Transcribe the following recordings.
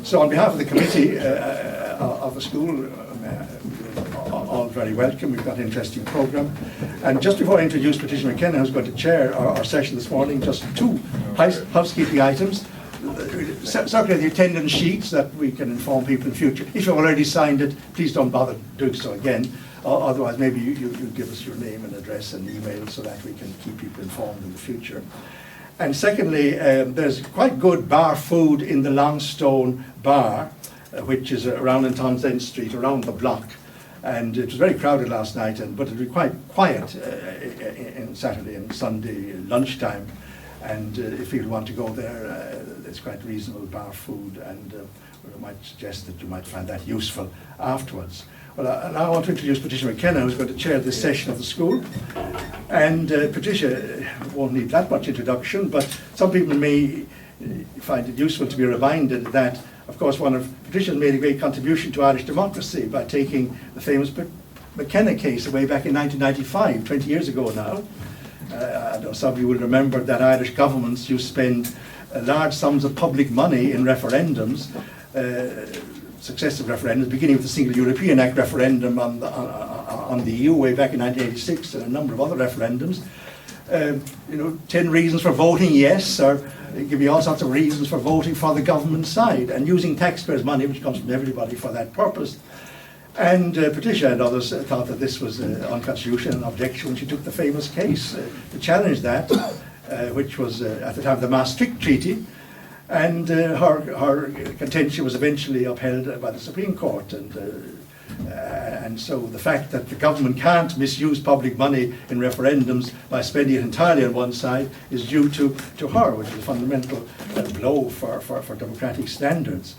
So on behalf of the committee of the school, all very welcome. We've got an interesting programme. And just before I introduce Patricia McKenna, who's going to chair our session this morning, just two housekeeping items. Circulate the attendance sheets that we can inform people in the future. If you've already signed it, please don't bother doing so again. Otherwise, maybe you give us your name and address and email so that we can keep people informed in the future. And secondly, there's quite good bar food in the Longstone Bar, which is around in Townsend Street, around the block. And it was very crowded last night, but it was quite quiet in Saturday and Sunday lunchtime. And if you want to go there, it's quite reasonable bar food, and I might suggest that you might find that useful afterwards. Well, now I want to introduce Patricia McKenna, who's going to chair this session of the school. And Patricia won't need that much introduction, but some people may find it useful to be reminded that, of course, Patricia made a great contribution to Irish democracy by taking the famous McKenna case away back in 1995, 20 years ago now. I know some of you will remember that Irish governments used to spend large sums of public money in referendums, successive referendums, beginning with the Single European Act referendum on the EU way back in 1986, and a number of other referendums. 10 reasons for voting yes, or give you all sorts of reasons for voting for the government side, and using taxpayers' money, which comes from everybody, for that purpose. And Patricia and others thought that this was unconstitutional and objection when she took the famous case to challenge that, which was at the time of the Maastricht Treaty. And her contention was eventually upheld by the Supreme Court. And so the fact that the government can't misuse public money in referendums by spending it entirely on one side is due to her, which is a fundamental blow for democratic standards.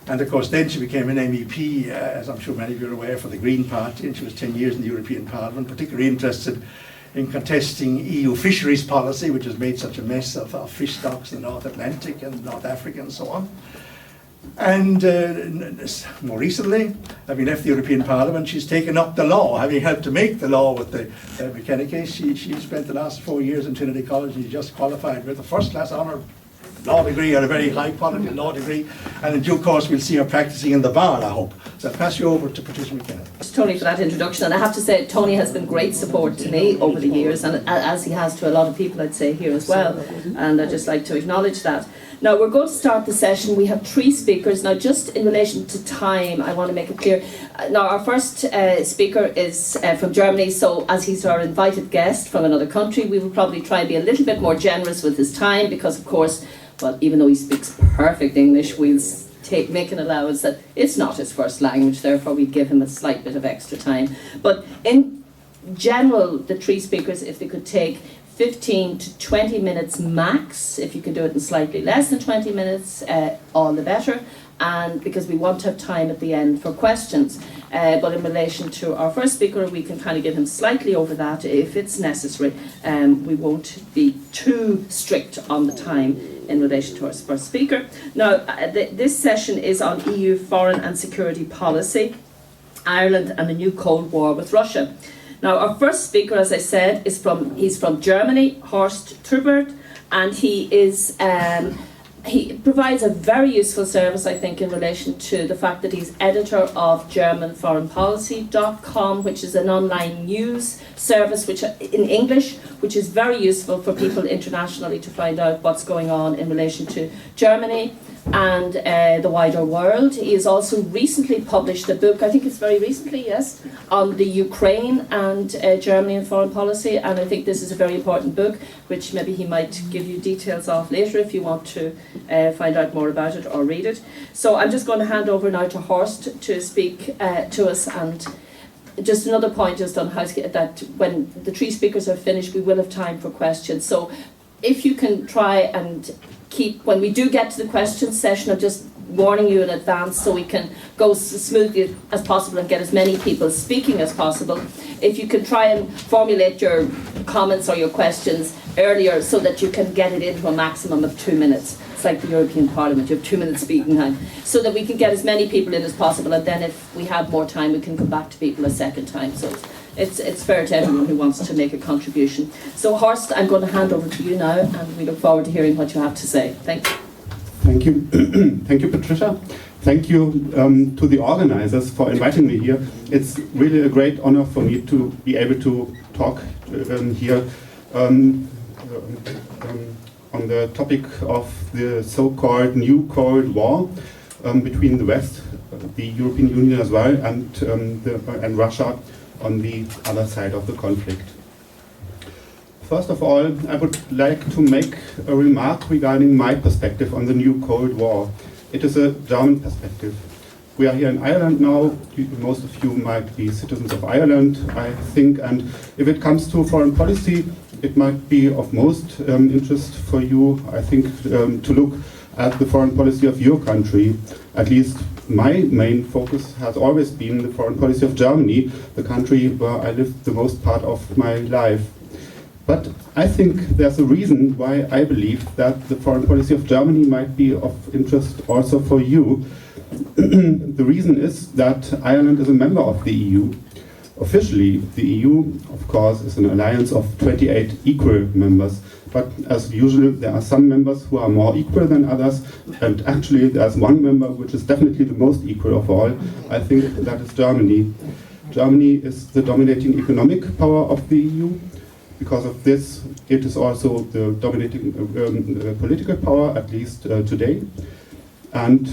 And of course then she became an MEP, as I'm sure many of you are aware, for the Green Party, and she was 10 years in the European Parliament, particularly interested in contesting EU fisheries policy, which has made such a mess of fish stocks in the North Atlantic and North Africa and so on. And more recently, having left the European Parliament, she's taken up the law, having helped to make the law with the McKenna case. She spent the last 4 years in Trinity College, and she just qualified with a first-class honour law degree, or a very high-quality law degree, and in due course we'll see her practising in the bar, I hope. So I'll pass you over to Patricia McKenna. Thanks, Tony, for that introduction. And I have to say, Tony has been great support to me over the years, and as he has to a lot of people, I'd say, here as well. And I'd just like to acknowledge that. Now, we're going to start the session. We have 3 speakers. Now, just in relation to time, I want to make it clear. Now, our first speaker is from Germany, so as he's our invited guest from another country, we will probably try and be a little bit more generous with his time, because, of course, well, even though he speaks perfect English, we'll make an allowance that it's not his first language, therefore we give him a slight bit of extra time. But in general, the 3 speakers, if they could take 15 to 20 minutes max, if you can do it in slightly less than 20 minutes, all the better, and because we want to have time at the end for questions. But in relation to our first speaker, we can kind of give him slightly over that if it's necessary. We won't be too strict on the time in relation to our first speaker. Now, this session is on EU foreign and security policy, Ireland and the new Cold War with Russia. Now, our first speaker, as I said, he's from Germany, Horst Trubert, and he provides a very useful service, I think, in relation to the fact that he's editor of GermanForeignPolicy.com, which is an online news service in English, which is very useful for people internationally to find out what's going on in relation to Germany and the wider world. He has also recently published a book, I think it's very recently, yes, on the Ukraine and Germany and foreign policy, and I think this is a very important book, which maybe he might give you details of later if you want to find out more about it or read it. So I'm just going to hand over now to Horst to speak to us. And just another point just on housekeeping, that when the 3 speakers are finished, we will have time for questions. So if you can try and when we do get to the questions session, I'm just warning you in advance so we can go as smoothly as possible and get as many people speaking as possible. If you can try and formulate your comments or your questions earlier so that you can get it into a maximum of 2 minutes. It's like the European Parliament, you have 2 minutes speaking time, so that we can get as many people in as possible, and then if we have more time we can come back to people a second time. So it's fair to everyone who wants to make a contribution. So Horst, I'm going to hand over to you now, and we look forward to hearing what you have to say. Thank you. Thank you. Thank you, Patricia. Thank you to the organizers for inviting me here. It's really a great honor for me to be able to talk here on the topic of the so-called New Cold War between the West, the European Union as well, and Russia on the other side of the conflict. First of all, I would like to make a remark regarding my perspective on the New Cold War. It is a German perspective. We are here in Ireland now. Most of you might be citizens of Ireland, I think, and if it comes to foreign policy, it might be of most interest for you, I think, to look at the foreign policy of your country. At least my main focus has always been the foreign policy of Germany, the country where I lived the most part of my life. But I think there's a reason why I believe that the foreign policy of Germany might be of interest also for you. The reason is that Ireland is a member of the EU. Officially, the EU, of course, is an alliance of 28 equal members. But as usual, there are some members who are more equal than others. And actually, there's one member which is definitely the most equal of all. I think that is Germany. Germany is the dominating economic power of the EU. Because of this, it is also the dominating political power, at least today. And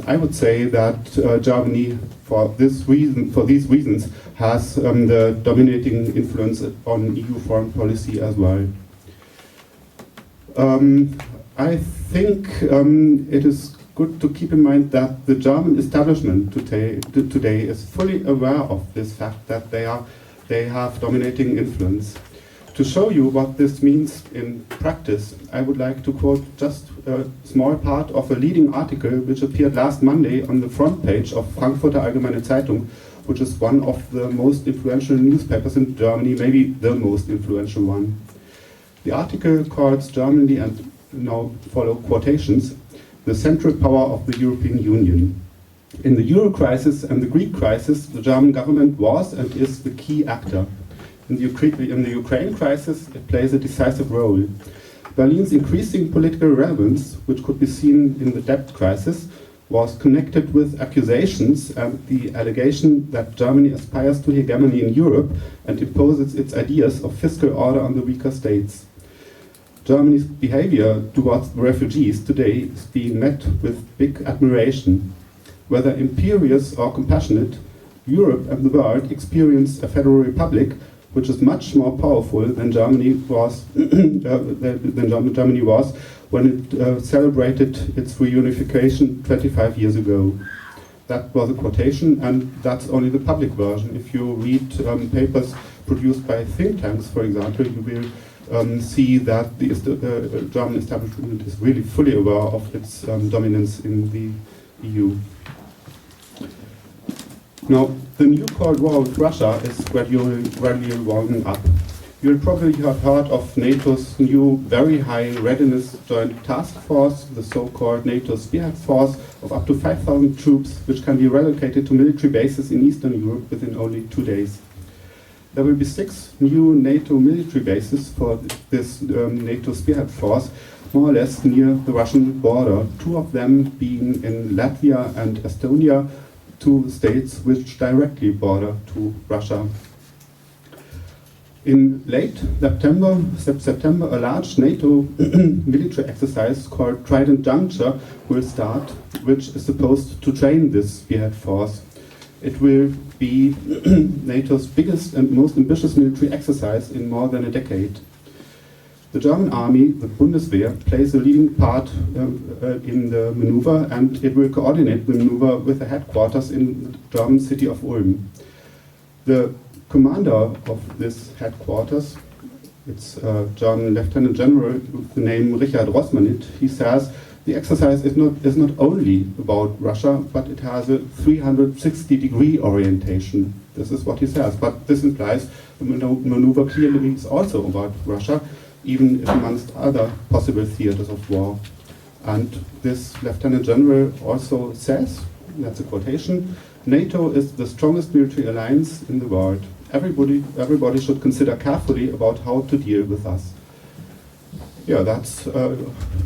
I would say that Germany, for these reasons, has the dominating influence on EU foreign policy as well. I think it is good to keep in mind that the German establishment today is fully aware of this fact that they have dominating influence. To show you what this means in practice, I would like to quote just a small part of a leading article which appeared last Monday on the front page of Frankfurter Allgemeine Zeitung, which is one of the most influential newspapers in Germany, maybe the most influential one. The article calls Germany, and now follow quotations, the central power of the European Union. In the Euro crisis and the Greek crisis, the German government was and is the key actor. In the Ukraine crisis, it plays a decisive role. Berlin's increasing political relevance, which could be seen in the debt crisis, was connected with accusations and the allegation that Germany aspires to hegemony in Europe and imposes its ideas of fiscal order on the weaker states. Germany's behavior towards refugees today is being met with big admiration. Whether imperious or compassionate, Europe and the world experience a federal republic which is much more powerful than Germany was when it celebrated its reunification 25 years ago. That was a quotation, and that's only the public version. If you read papers produced by think tanks, for example, you will see that the German establishment is really fully aware of its dominance in the EU. Now, the new Cold War with Russia is gradually warming up. You'll probably have heard of NATO's new very high readiness joint task force, the so-called NATO Spearhead Force of up to 5,000 troops, which can be relocated to military bases in Eastern Europe within only 2 days. There will be 6 new NATO military bases for this NATO Spearhead Force, more or less near the Russian border, 2 of them being in Latvia and Estonia, 2 states which directly border to Russia. In late September, a large NATO military exercise called Trident Juncture will start, which is supposed to train this spearhead force. It will be NATO's biggest and most ambitious military exercise in more than a decade. The German army, the Bundeswehr, plays a leading part in the maneuver, and it will coordinate the maneuver with the headquarters in the German city of Ulm. The commander of this headquarters, it's German Lieutenant General with the name Richard Rosmanit. He says the exercise is not only about Russia, but it has a 360-degree orientation. This is what he says, but this implies the maneuver clearly is also about Russia, even if amongst other possible theaters of war. And this Lieutenant General also says, that's a quotation, NATO is the strongest military alliance in the world. Everybody should consider carefully about how to deal with us. Yeah, that's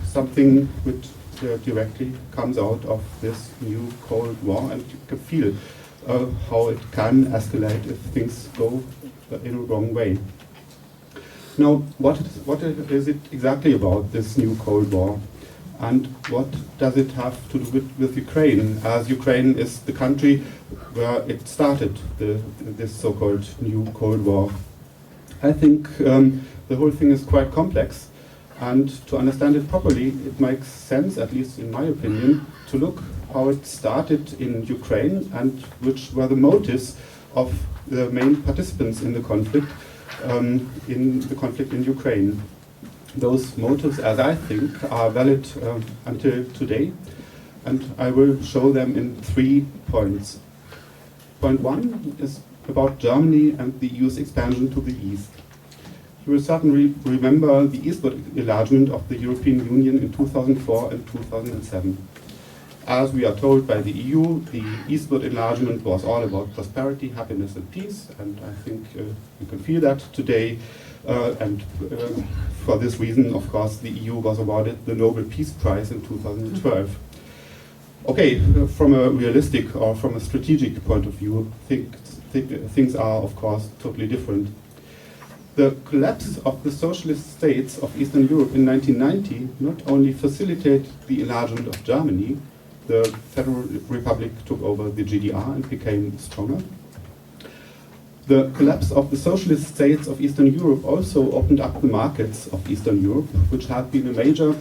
something which directly comes out of this new Cold War, and you can feel how it can escalate if things go in a wrong way. Now, what is it exactly about, this new Cold War? And what does it have to do with Ukraine, as Ukraine is the country where it started this so-called new Cold War? I think the whole thing is quite complex, and to understand it properly, it makes sense, at least in my opinion, to look how it started in Ukraine and which were the motives of the main participants in the conflict in Ukraine. Those motives, as I think, are valid until today, and I will show them in 3 points. Point 1 is about Germany and the EU's expansion to the east. You will certainly remember the eastward enlargement of the European Union in 2004 and 2007. As we are told by the EU, the eastward enlargement was all about prosperity, happiness and peace, and I think you can feel that today. For this reason, of course, the EU was awarded the Nobel Peace Prize in 2012. Okay, from a realistic or from a strategic point of view, things are, of course, totally different. The collapse of the socialist states of Eastern Europe in 1990 not only facilitated the enlargement of Germany, the Federal Republic took over the GDR and became stronger. The collapse of the socialist states of Eastern Europe also opened up the markets of Eastern Europe, which had been a major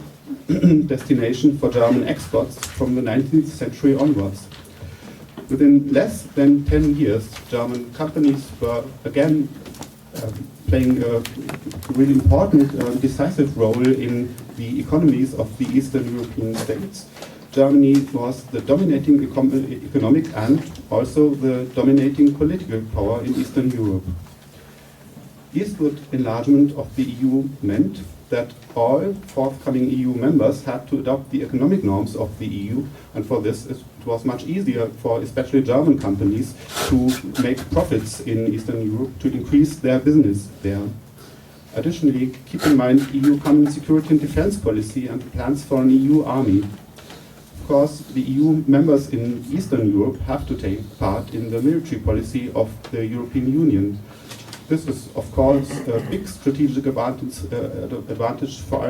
destination for German exports from the 19th century onwards. Within less than 10 years, German companies were again playing a really important, decisive role in the economies of the Eastern European states. Germany was the dominating economic and also the dominating political power in Eastern Europe. Eastward enlargement of the EU meant that all forthcoming EU members had to adopt the economic norms of the EU, and for this it was much easier for especially German companies to make profits in Eastern Europe, to increase their business there. Additionally, keep in mind EU common security and defense policy and plans for an EU army. Of course, the EU members in Eastern Europe have to take part in the military policy of the European Union. This is, of course, a big strategic advantage for,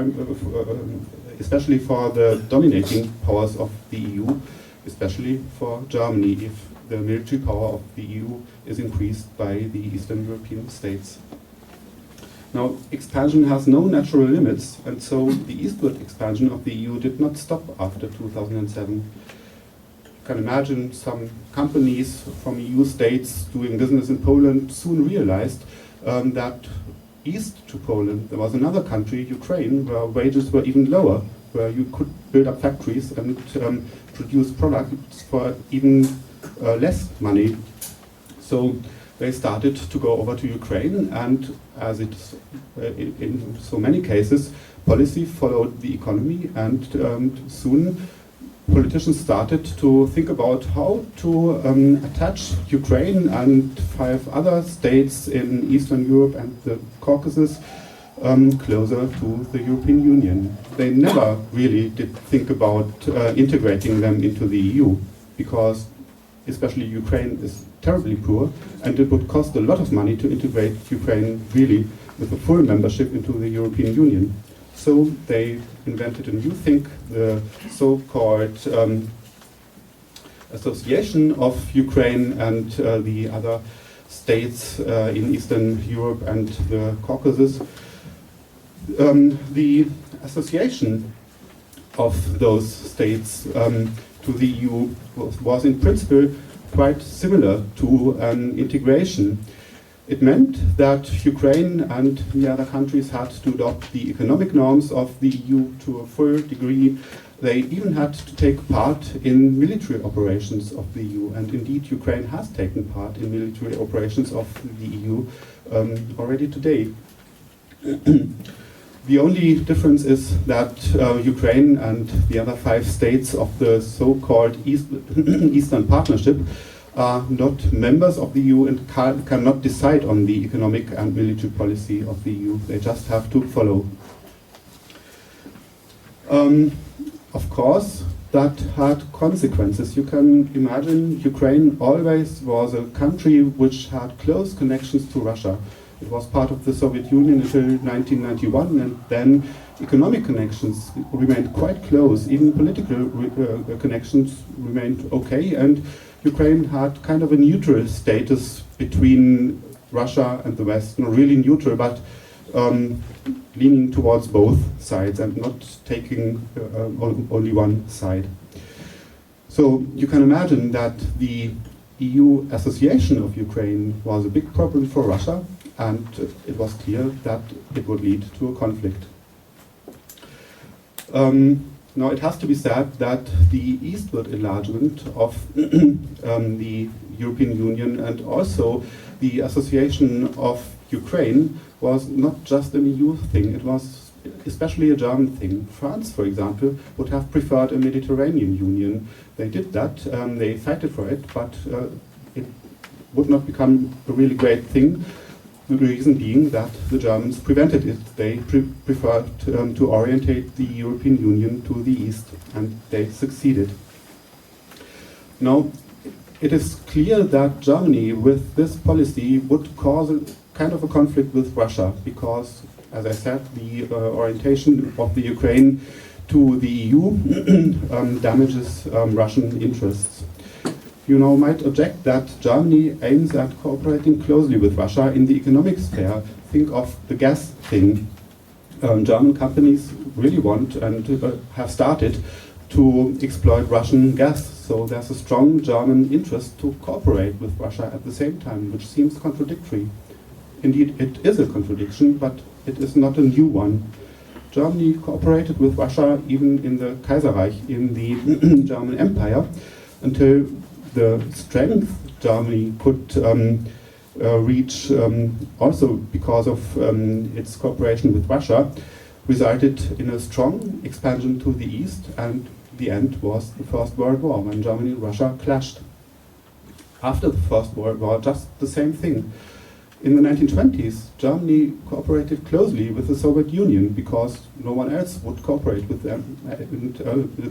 especially for the dominating powers of the EU, especially for Germany, if the military power of the EU is increased by the Eastern European states. Now, expansion has no natural limits, and so the eastward expansion of the EU did not stop after 2007. You can imagine some companies from EU states doing business in Poland soon realized that east to Poland there was another country, Ukraine, where wages were even lower, where you could build up factories and produce products for even less money. So they started to go over to Ukraine, and as it's in so many cases, policy followed the economy, and soon politicians started to think about how to attach Ukraine and 5 other states in Eastern Europe and the Caucasus closer to the European Union. They never really did think about integrating them into the EU, because especially Ukraine is terribly poor, and it would cost a lot of money to integrate Ukraine really with a full membership into the European Union. So they invented a new thing, the so-called association of Ukraine and the other states in Eastern Europe and the Caucasus. The association of those states to the EU was in principle quite similar to an integration. It meant that Ukraine and the other countries had to adopt the economic norms of the EU to a full degree. They even had to take part in military operations of the EU, and indeed Ukraine has taken part in military operations of the EU already today. The only difference is that Ukraine and the other 5 states of the so-called Eastern Partnership are not members of the EU and cannot decide on the economic and military policy of the EU. They just have to follow. of course, that had consequences. You can imagine Ukraine always was a country which had close connections to Russia. It was part of the Soviet Union until 1991, and then economic connections remained quite close. Even political connections remained okay, and Ukraine had kind of a neutral status between Russia and the West. Not really neutral, but leaning towards both sides and not taking only one side. So you can imagine that the EU association of Ukraine was a big problem for Russia, and it was clear that it would lead to a conflict. Now it has to be said that the eastward enlargement of the European Union and also the association of Ukraine was not just an EU thing, it was especially a German thing. France, for example, would have preferred a Mediterranean Union. They did that, they fighted for it, but it would not become a really great thing. The reason being that the Germans prevented it. They preferred to orientate the European Union to the east, and they succeeded. Now, it is clear that Germany, with this policy, would cause a kind of a conflict with Russia, because, as I said, the orientation of the Ukraine to the EU damages Russian interests. You now might object that Germany aims at cooperating closely with Russia in the economic sphere. Think of the gas thing. German companies really want and have started to exploit Russian gas. So there's a strong German interest to cooperate with Russia at the same time, which seems contradictory. Indeed, it is a contradiction, but it is not a new one. Germany cooperated with Russia even in the Kaiserreich, in the German Empire, until the strength Germany could reach, also because of its cooperation with Russia, resulted in a strong expansion to the east, and the end was the First World War, when Germany and Russia clashed. After the First World War, just the same thing. In the 1920s, Germany cooperated closely with the Soviet Union because no one else would cooperate with them. And,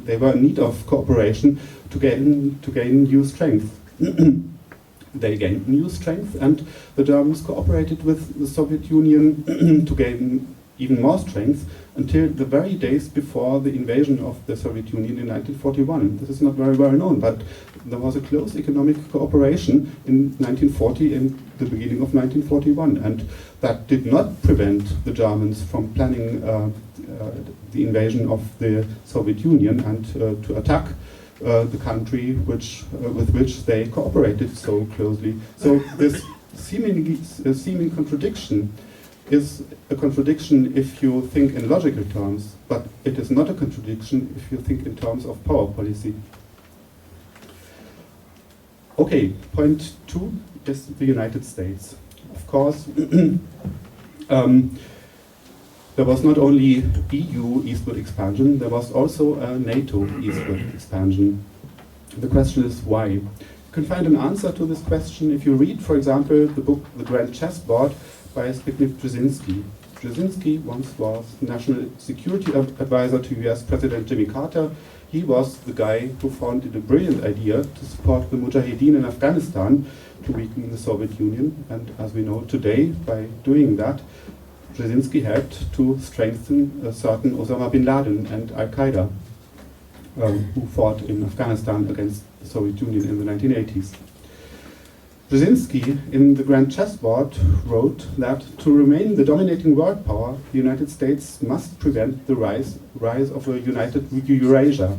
they were in need of cooperation to gain new strength. They gained new strength, and the Germans cooperated with the Soviet Union to gain even more strength until the very days before the invasion of the Soviet Union in 1941. This is not very well known, but there was a close economic cooperation in 1940 and the beginning of 1941, and that did not prevent the Germans from planning the invasion of the Soviet Union and to attack the country with which they cooperated so closely. So this seeming contradiction is a contradiction if you think in logical terms, but it is not a contradiction if you think in terms of power policy. Okay, point 2 is the United States. Of course, there was not only EU eastward expansion, there was also a NATO eastward expansion. The question is why? You can find an answer to this question if you read, for example, the book The Grand Chessboard by Zbigniew Brzezinski. Brzezinski once was National Security Advisor to US President Jimmy Carter. He was the guy who found it a brilliant idea to support the Mujahideen in Afghanistan to weaken the Soviet Union. And as we know today, by doing that, Brzezinski helped to strengthen a certain Osama bin Laden and Al-Qaeda, who fought in Afghanistan against the Soviet Union in the 1980s. Brzezinski, in The Grand Chessboard, wrote that to remain the dominating world power, the United States must prevent the rise of a united Eurasia.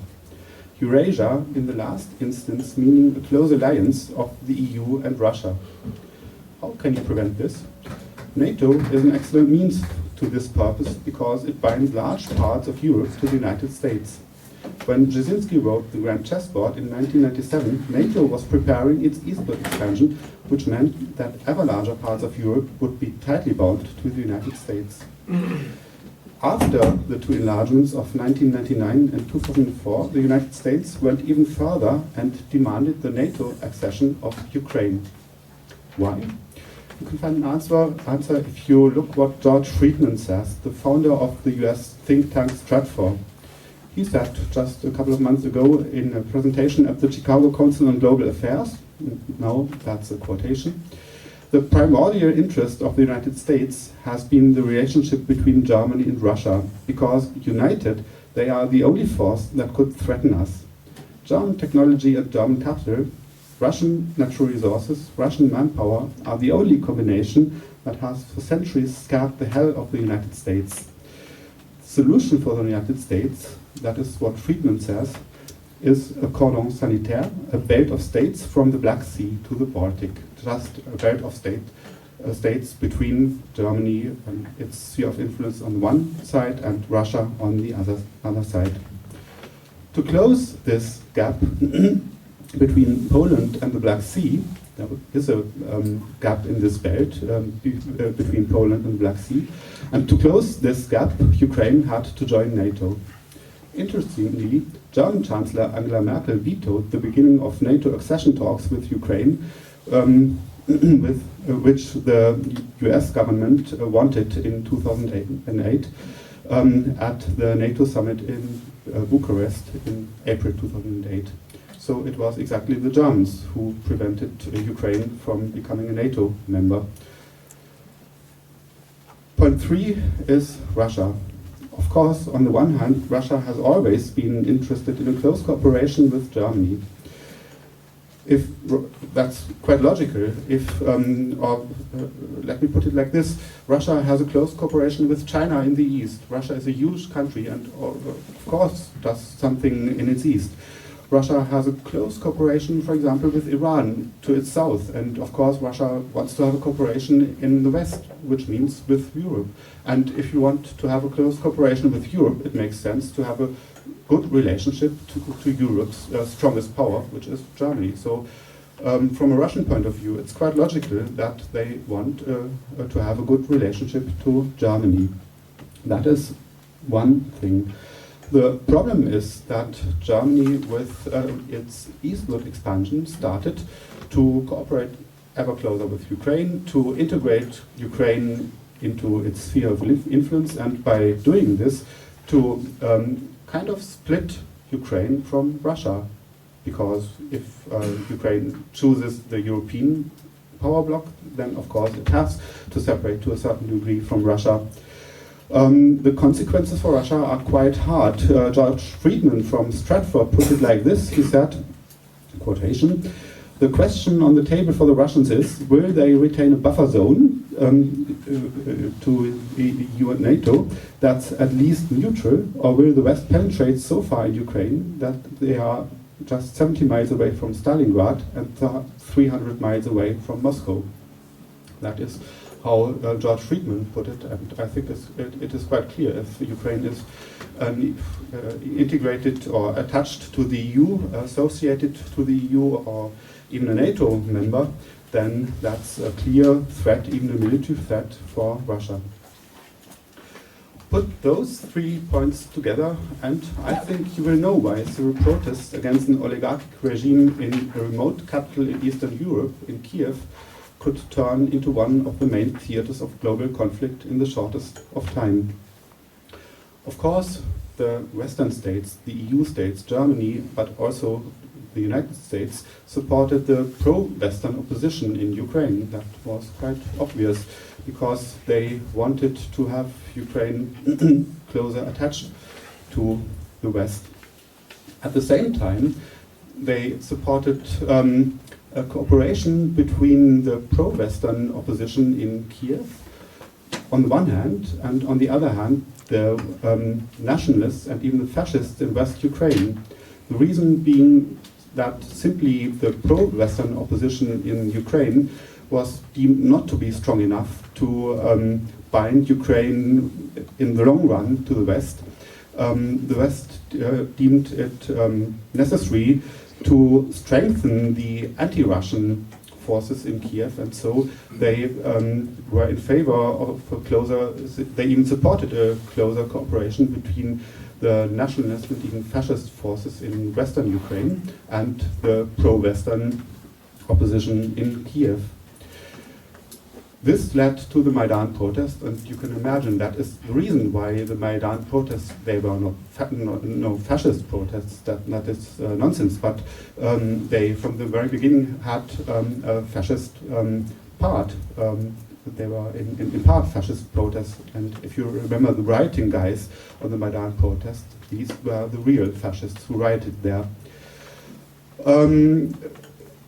Eurasia, in the last instance, meaning a close alliance of the EU and Russia. How can you prevent this? NATO is an excellent means to this purpose because it binds large parts of Europe to the United States. When Brzezinski wrote The Grand Chessboard in 1997, NATO was preparing its eastward expansion, which meant that ever larger parts of Europe would be tightly bound to the United States. After the two enlargements of 1999 and 2004, the United States went even further and demanded the NATO accession of Ukraine. Why? You can find an answer if you look what George Friedman says, the founder of the US think tank Stratfor. He said just a couple of months ago in a presentation at the Chicago Council on Global Affairs, now that's a quotation, "The primordial interest of the United States has been the relationship between Germany and Russia, because united they are the only force that could threaten us. German technology and German capital, Russian natural resources, Russian manpower are the only combination that has for centuries scared the hell of the United States. The solution for the United States, that is what Friedman says, is a cordon sanitaire, a belt of states from the Black Sea to the Baltic, just a belt of states between Germany and its sphere of influence on one side and Russia on the other side. To close this gap between Poland and the Black Sea, there is a gap in this belt between Poland and the Black Sea, and to close this gap, Ukraine had to join NATO. Interestingly, German Chancellor Angela Merkel vetoed the beginning of NATO accession talks with Ukraine, with which the US government wanted in 2008 at the NATO summit in Bucharest in April 2008. So it was exactly the Germans who prevented Ukraine from becoming a NATO member. Point 3 is Russia. Of course, on the one hand, Russia has always been interested in a close cooperation with Germany. That's quite logical. Let me put it like this: Russia has a close cooperation with China in the east. Russia is a huge country and, of course, does something in its east. Russia has a close cooperation, for example, with Iran to its south, and of course Russia wants to have a cooperation in the west, which means with Europe. And if you want to have a close cooperation with Europe, it makes sense to have a good relationship to Europe's strongest power, which is Germany. So from a Russian point of view, it's quite logical that they want to have a good relationship to Germany. That is one thing. The problem is that Germany, with its eastward expansion, started to cooperate ever closer with Ukraine, to integrate Ukraine into its sphere of influence, and by doing this, to kind of split Ukraine from Russia. Because if Ukraine chooses the European power bloc, then of course it has to separate to a certain degree from Russia. The consequences for Russia are quite hard. George Friedman from Stratford put it like this. He said, quotation, "The question on the table for the Russians is, will they retain a buffer zone to the EU and NATO that's at least neutral, or will the West penetrate so far in Ukraine that they are just 70 miles away from Stalingrad and 300 miles away from Moscow?" That is how George Friedman put it, and I think it is quite clear. If Ukraine is integrated or attached to the EU, associated to the EU, or even a NATO member, then that's a clear threat, even a military threat for Russia. Put those 3 points together, and I think you will know why civil protests against an oligarchic regime in a remote capital in Eastern Europe, in Kiev, could turn into one of the main theaters of global conflict in the shortest of time. Of course, the Western states, the EU states, Germany, but also the United States, supported the pro-Western opposition in Ukraine. That was quite obvious, because they wanted to have Ukraine closer attached to the West. At the same time, they supported a cooperation between the pro-Western opposition in Kiev on the one hand, and on the other hand, the nationalists and even the fascists in West Ukraine. The reason being that simply the pro-Western opposition in Ukraine was deemed not to be strong enough to bind Ukraine in the long run to the West. The West deemed it necessary to strengthen the anti-Russian forces in Kiev, and so they were in favor of a closer, they even supported a closer cooperation between the nationalist and even fascist forces in Western Ukraine and the pro-Western opposition in Kiev. This led to the Maidan protest, and you can imagine that is the reason why the Maidan protests, they were no fascist protests, that is nonsense, but they from the very beginning had a fascist part. They were in part fascist protests, and if you remember the rioting guys on the Maidan protest, these were the real fascists who rioted there.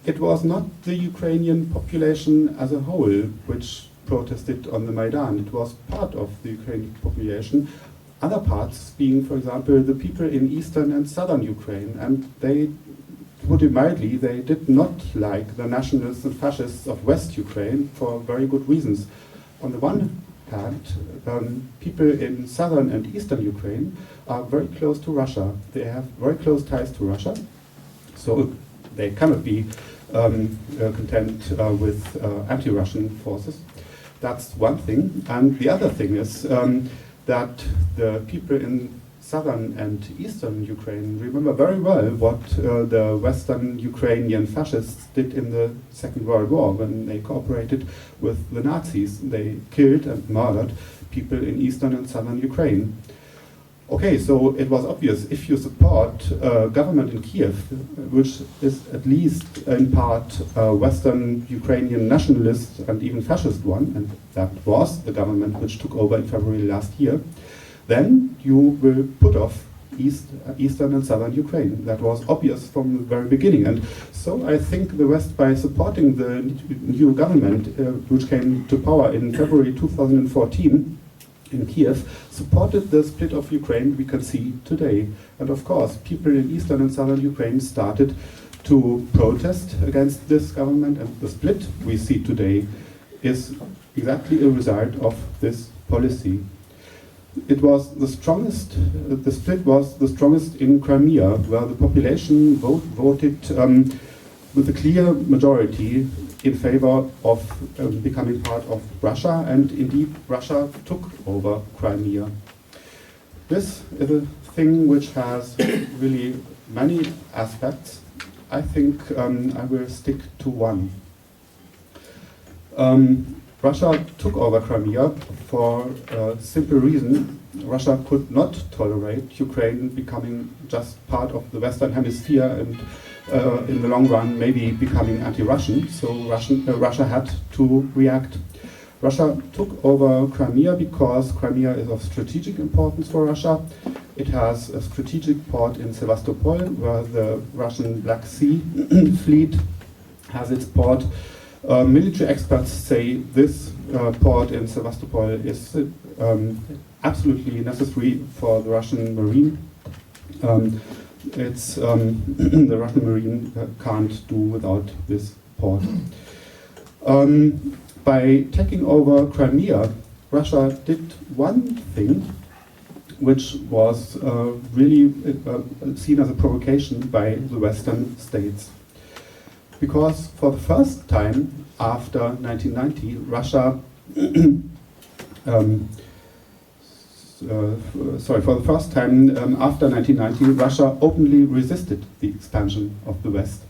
It was not the Ukrainian population as a whole which protested on the Maidan. It was part of the Ukrainian population. Other parts being, for example, the people in eastern and southern Ukraine. And they, to put it mildly, they did not like the nationalists and fascists of West Ukraine for very good reasons. On the one hand, people in southern and eastern Ukraine are very close to Russia. They have very close ties to Russia. So they cannot be content with anti-Russian forces. That's one thing. And the other thing is that the people in southern and eastern Ukraine remember very well what the western Ukrainian fascists did in the Second World War when they cooperated with the Nazis. They killed and murdered people in eastern and southern Ukraine. Okay, so it was obvious if you support a government in Kiev, which is at least in part Western Ukrainian nationalist and even fascist one, and that was the government which took over in February last year, then you will put off eastern and southern Ukraine. That was obvious from the very beginning. And so I think the West, by supporting the new government, which came to power in February 2014, in Kiev, supported the split of Ukraine we can see today. And of course, people in eastern and southern Ukraine started to protest against this government, and the split we see today is exactly a result of this policy. It was the strongest, the split was the strongest in Crimea, where the population voted with a clear majority in favor of becoming part of Russia, and indeed Russia took over Crimea. This is a thing which has really many aspects. I think I will stick to one. Russia took over Crimea for a simple reason. Russia could not tolerate Ukraine becoming just part of the Western Hemisphere and in the long run maybe becoming anti-Russian, so Russia had to react. Russia took over Crimea because Crimea is of strategic importance for Russia. It has a strategic port in Sevastopol, where the Russian Black Sea fleet has its port. Military experts say this port in Sevastopol is absolutely necessary for the Russian Marine. The Russian Marine can't do without this port. By taking over Crimea, Russia did one thing which was really seen as a provocation by the Western states. Because for the first time after 1990, Russia for the first time after 1990, Russia openly resisted the expansion of the West.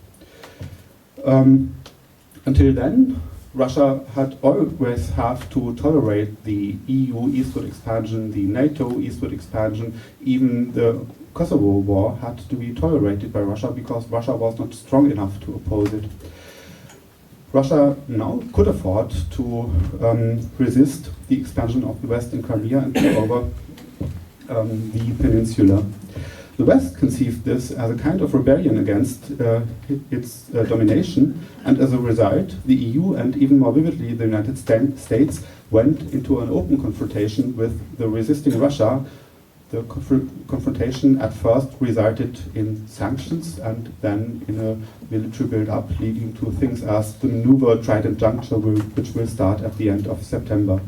Until then, Russia had always have to tolerate the EU eastward expansion, the NATO eastward expansion, even the Kosovo war had to be tolerated by Russia because Russia was not strong enough to oppose it. Russia now could afford to resist the expansion of the West in Crimea and take over the peninsula. The West conceived this as a kind of rebellion against its domination, and as a result, the EU and even more vividly the United States went into an open confrontation with the resisting Russia. The confrontation at first resulted in sanctions and then in a military build-up, leading to things as the maneuver Trident Juncture, which will start at the end of September.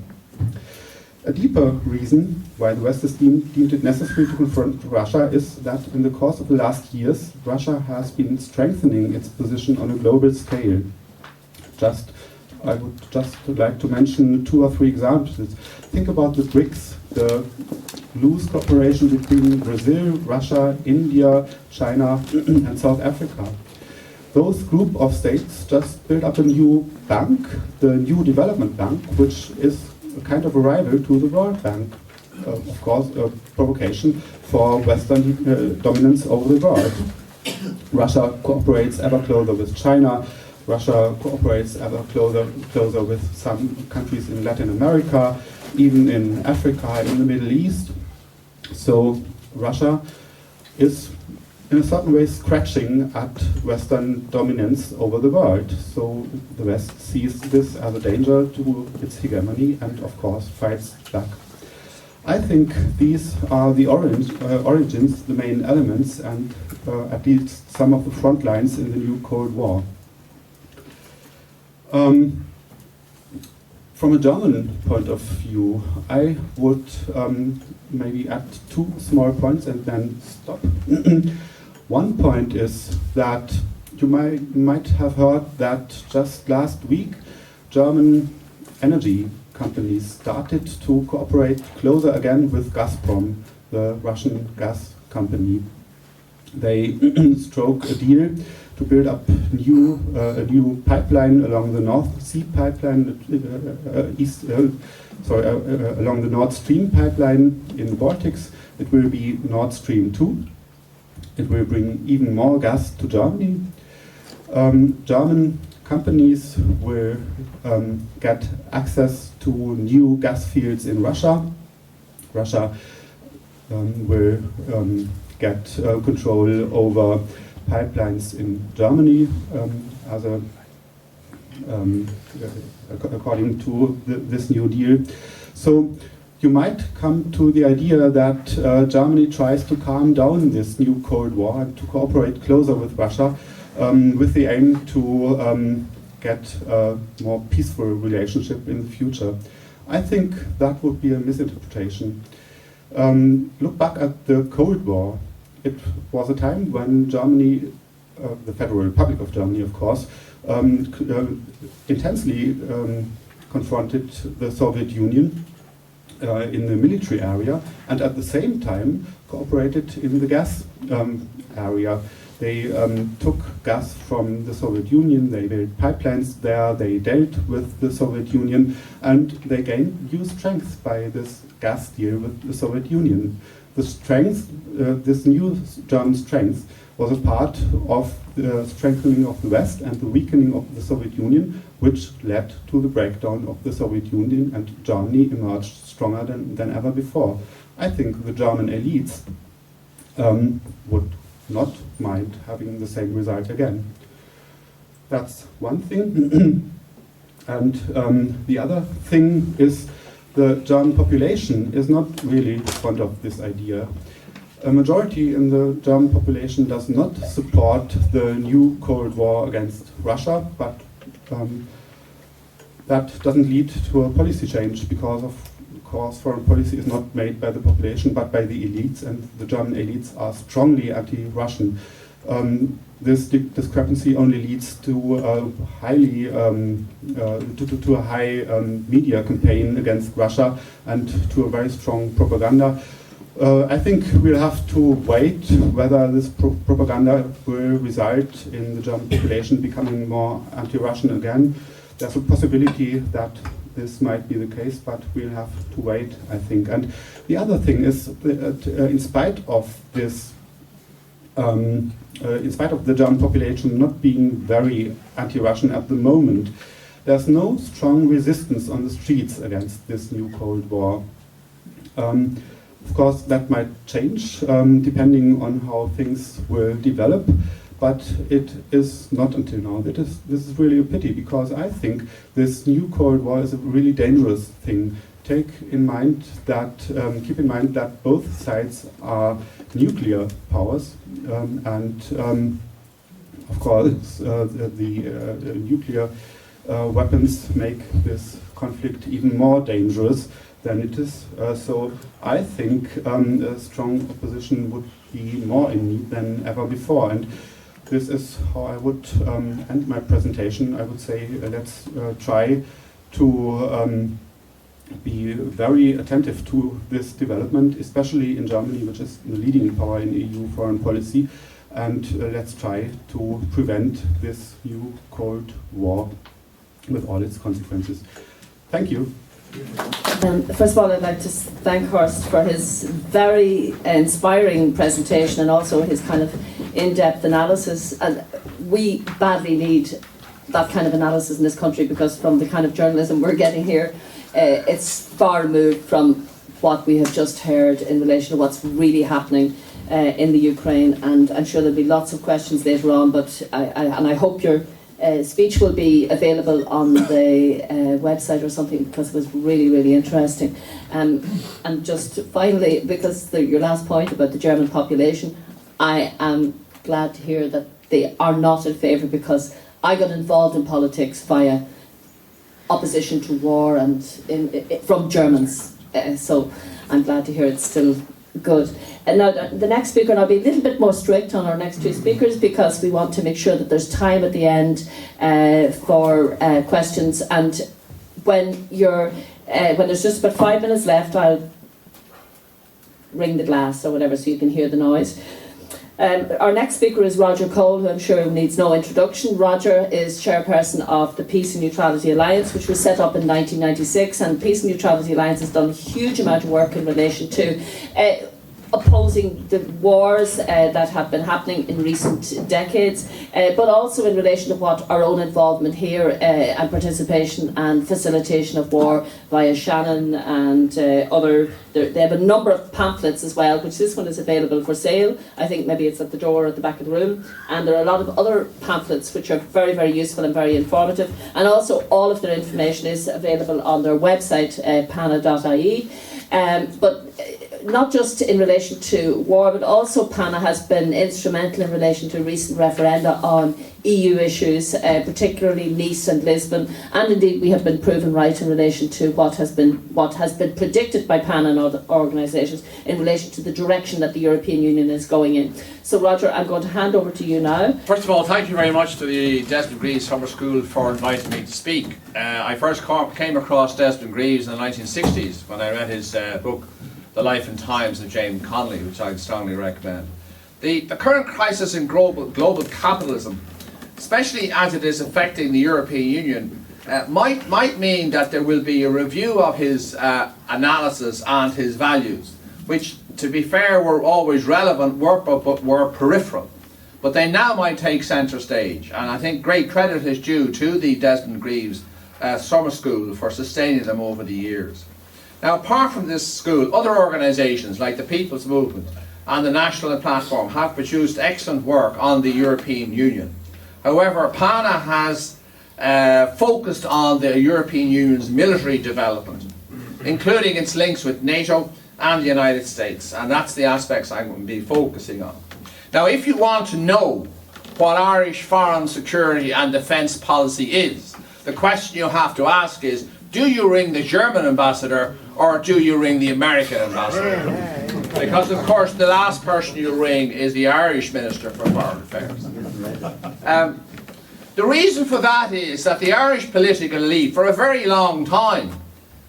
A deeper reason why the West has deemed it necessary to confront Russia is that in the course of the last years, Russia has been strengthening its position on a global scale. I would just like to mention 2 or 3 examples. Think about the BRICS, the loose cooperation between Brazil, Russia, India, China, and South Africa. those group of states just built up a new bank, the New Development Bank, which is a kind of a rival to the World Bank. Of course, a provocation for Western dominance over the world. Russia cooperates ever closer with China. Russia cooperates ever closer with some countries in Latin America, even in Africa, in the Middle East. So Russia is in a certain way scratching at Western dominance over the world. So the West sees this as a danger to its hegemony and of course fights back. I think these are the origins, the main elements, and at least some of the front lines in the new Cold War. From a German point of view, I would maybe add two small points and then stop. One point is that you might have heard that just last week German energy companies started to cooperate closer again with Gazprom, the Russian gas company. They struck a deal to build up a new pipeline along the North Sea pipeline, along the Nord Stream pipeline in the Baltics. It will be Nord Stream 2. It will bring even more gas to Germany. German companies will get access to new gas fields in Russia. Russia will get control over pipelines in Germany according to this new deal. So you might come to the idea that Germany tries to calm down this new Cold War and to cooperate closer with Russia with the aim to get a more peaceful relationship in the future. I think that would be a misinterpretation. Look back at the Cold War. It was a time when Germany, the Federal Republic of Germany, of course, intensely confronted the Soviet Union in the military area, and at the same time cooperated in the gas area. They took gas from the Soviet Union, they built pipelines there, they dealt with the Soviet Union, and they gained new strength by this gas deal with the Soviet Union. The strength, this new German strength, was a part of the strengthening of the West and the weakening of the Soviet Union, which led to the breakdown of the Soviet Union, and Germany emerged stronger than ever before. I think the German elites would not mind having the same result again. That's one thing. And the other thing is the German population is not really fond of this idea. A majority in the German population does not support the new Cold War against Russia, but that doesn't lead to a policy change because, of course, foreign policy is not made by the population but by the elites, and the German elites are strongly anti-Russian. This discrepancy only leads to a highly to a high media campaign against Russia and to a very strong propaganda. I think we'll have to wait whether this propaganda will result in the German population becoming more anti-Russian again. There's a possibility that this might be the case, but we'll have to wait, I think. And the other thing is that in spite of this, in spite of the German population not being very anti-Russian at the moment, there's no strong resistance on the streets against this new Cold War. Of course, that might change depending on how things will develop, but it is not until now. This is really a pity, because I think this new Cold War is a really dangerous thing. Keep in mind that both sides are nuclear powers, and of course the nuclear weapons make this conflict even more dangerous than it is. So I think a strong opposition would be more in need than ever before. And this is how I would end my presentation. I would say let's try to be very attentive to this development, especially in Germany, which is the leading power in EU foreign policy, and let's try to prevent this new Cold War with all its consequences. Thank you. First of all, I'd like to thank Horst for his very inspiring presentation and also his kind of in-depth analysis. And we badly need that kind of analysis in this country, because from the kind of journalism we're getting here, it's far removed from what we have just heard in relation to what's really happening in the Ukraine. And I'm sure there'll be lots of questions later on, but I hope your speech will be available on the website or something, because it was really, really interesting. And just finally, because your last point about the German population, I am glad to hear that they are not in favour, because I got involved in politics via opposition to war and from Germans. So I'm glad to hear it's still good. And now the next speaker, and I'll be a little bit more strict on our next two speakers, because we want to make sure that there's time at the end for questions. And when there's just about 5 minutes left, I'll ring the glass or whatever so you can hear the noise. Our next speaker is Roger Cole, who I'm sure needs no introduction. Roger is chairperson of the Peace and Neutrality Alliance, which was set up in 1996, and Peace and Neutrality Alliance has done a huge amount of work in relation to opposing the wars that have been happening in recent decades, but also in relation to what our own involvement here and participation and facilitation of war via Shannon and other. They have a number of pamphlets as well, which this one is available for sale. I think maybe it's at the door at the back of the room. And there are a lot of other pamphlets which are very, very useful and very informative. And also all of their information is available on their website, pana.ie. But not just in relation to war, but also PANA has been instrumental in relation to recent referenda on EU issues, particularly Nice and Lisbon, and indeed we have been proven right in relation to what has been predicted by PANA and other organisations in relation to the direction that the European Union is going in. So Roger, I'm going to hand over to you now. First of all, thank you very much to the Desmond Greaves Summer School for inviting me to speak. I first came across Desmond Greaves in the 1960s when I read his book The Life and Times of James Connolly, which I strongly recommend. The current crisis in global capitalism, especially as it is affecting the European Union, might mean that there will be a review of his analysis and his values, which, to be fair, were always relevant, but were peripheral. But they now might take centre stage, and I think great credit is due to the Desmond Greaves Summer School for sustaining them over the years. Now, apart from this school, other organisations like the People's Movement and the National Platform have produced excellent work on the European Union. However, PANA has focused on the European Union's military development, including its links with NATO and the United States, and that's the aspects I'm going to be focusing on. Now, if you want to know what Irish foreign security and defence policy is, the question you have to ask is, do you ring the German ambassador or do you ring the American ambassador? Because of course the last person you ring is the Irish Minister for Foreign Affairs. The reason for that is that the Irish political elite for a very long time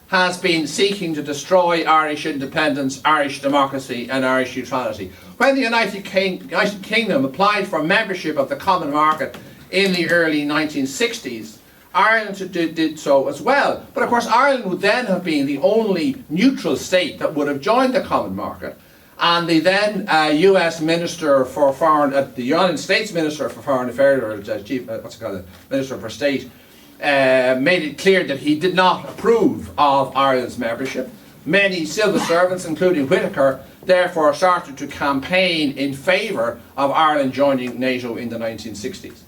has been seeking to destroy Irish independence, Irish democracy and Irish neutrality. When the United Kingdom applied for membership of the Common Market in the early 1960s, Ireland did so as well. But of course Ireland would then have been the only neutral state that would have joined the Common Market. And the then US Minister for Foreign, the United States Minister for Foreign Affairs, or Minister for State, made it clear that he did not approve of Ireland's membership. Many civil servants, including Whitaker, therefore started to campaign in favour of Ireland joining NATO in the 1960s.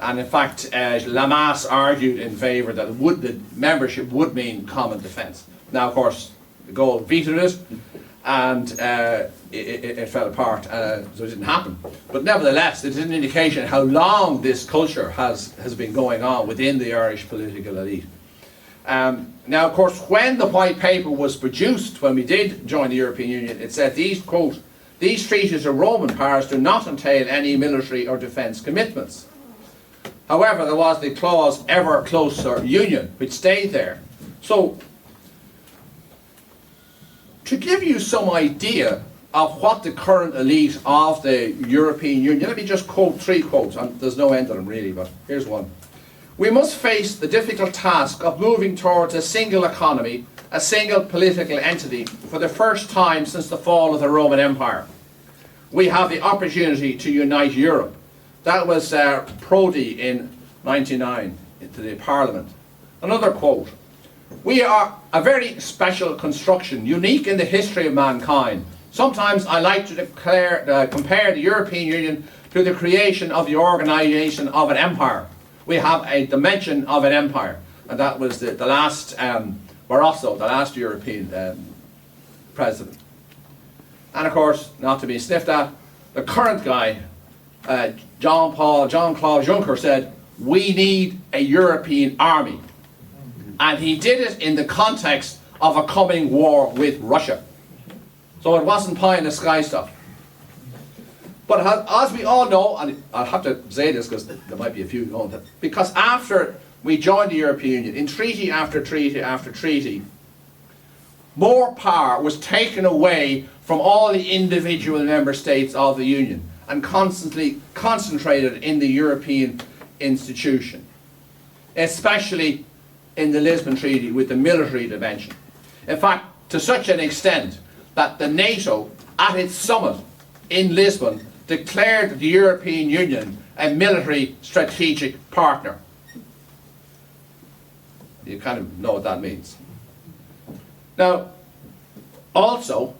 And in fact, Lamas argued in favour that the membership would mean common defence. Now, of course, de Gaulle vetoed it, and it fell apart, so it didn't happen. But nevertheless, it is an indication how long this culture has been going on within the Irish political elite. Now, of course, when the White Paper was produced, when we did join the European Union, it said, these, quote, "These treaties of Roman powers do not entail any military or defence commitments." However, there was the clause ever closer union, which stayed there. So, to give you some idea of what the current elite of the European Union, let me just quote 3 quotes, and there's no end to them really, but here's one. We must face the difficult task of moving towards a single economy, a single political entity for the first time since the fall of the Roman Empire. We have the opportunity to unite Europe. That was Prodi in 1999 to the Parliament. Another quote. We are a very special construction, unique in the history of mankind. Sometimes I like to compare the European Union to the creation of the organisation of an empire. We have a dimension of an empire, and that was the last Barroso, the last European president. And of course, not to be sniffed at, the current guy, Jean-Claude Juncker, said, we need a European army. And he did it in the context of a coming war with Russia. So it wasn't pie in the sky stuff. But as we all know, and I'll have to say this because there might be a few going, because after we joined the European Union, in treaty after treaty after treaty, more power was taken away from all the individual member states of the Union and constantly concentrated in the European institution, especially in the Lisbon Treaty with the military dimension. In fact, to such an extent that the NATO, at its summit in Lisbon, declared the European Union a military strategic partner. You kind of know what that means. Now, also,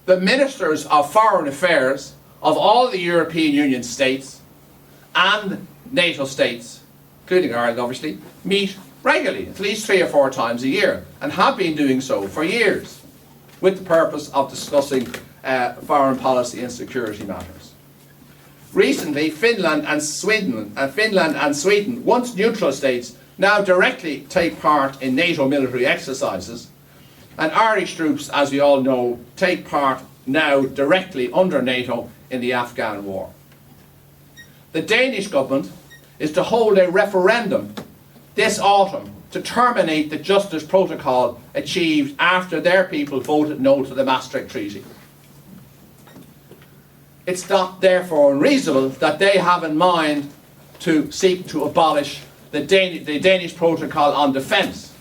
the ministers of foreign affairs of all the European Union states and NATO states, including Ireland obviously, meet regularly, at least 3 or 4 times a year, and have been doing so for years, with the purpose of discussing foreign policy and security matters. Recently, Finland and Sweden, once neutral states, now directly take part in NATO military exercises, and Irish troops, as we all know, take part now directly under NATO in the Afghan war. The Danish government is to hold a referendum this autumn to terminate the Justice Protocol achieved after their people voted no to the Maastricht Treaty. It's not therefore unreasonable that they have in mind to seek to abolish the Danish Protocol on Defence,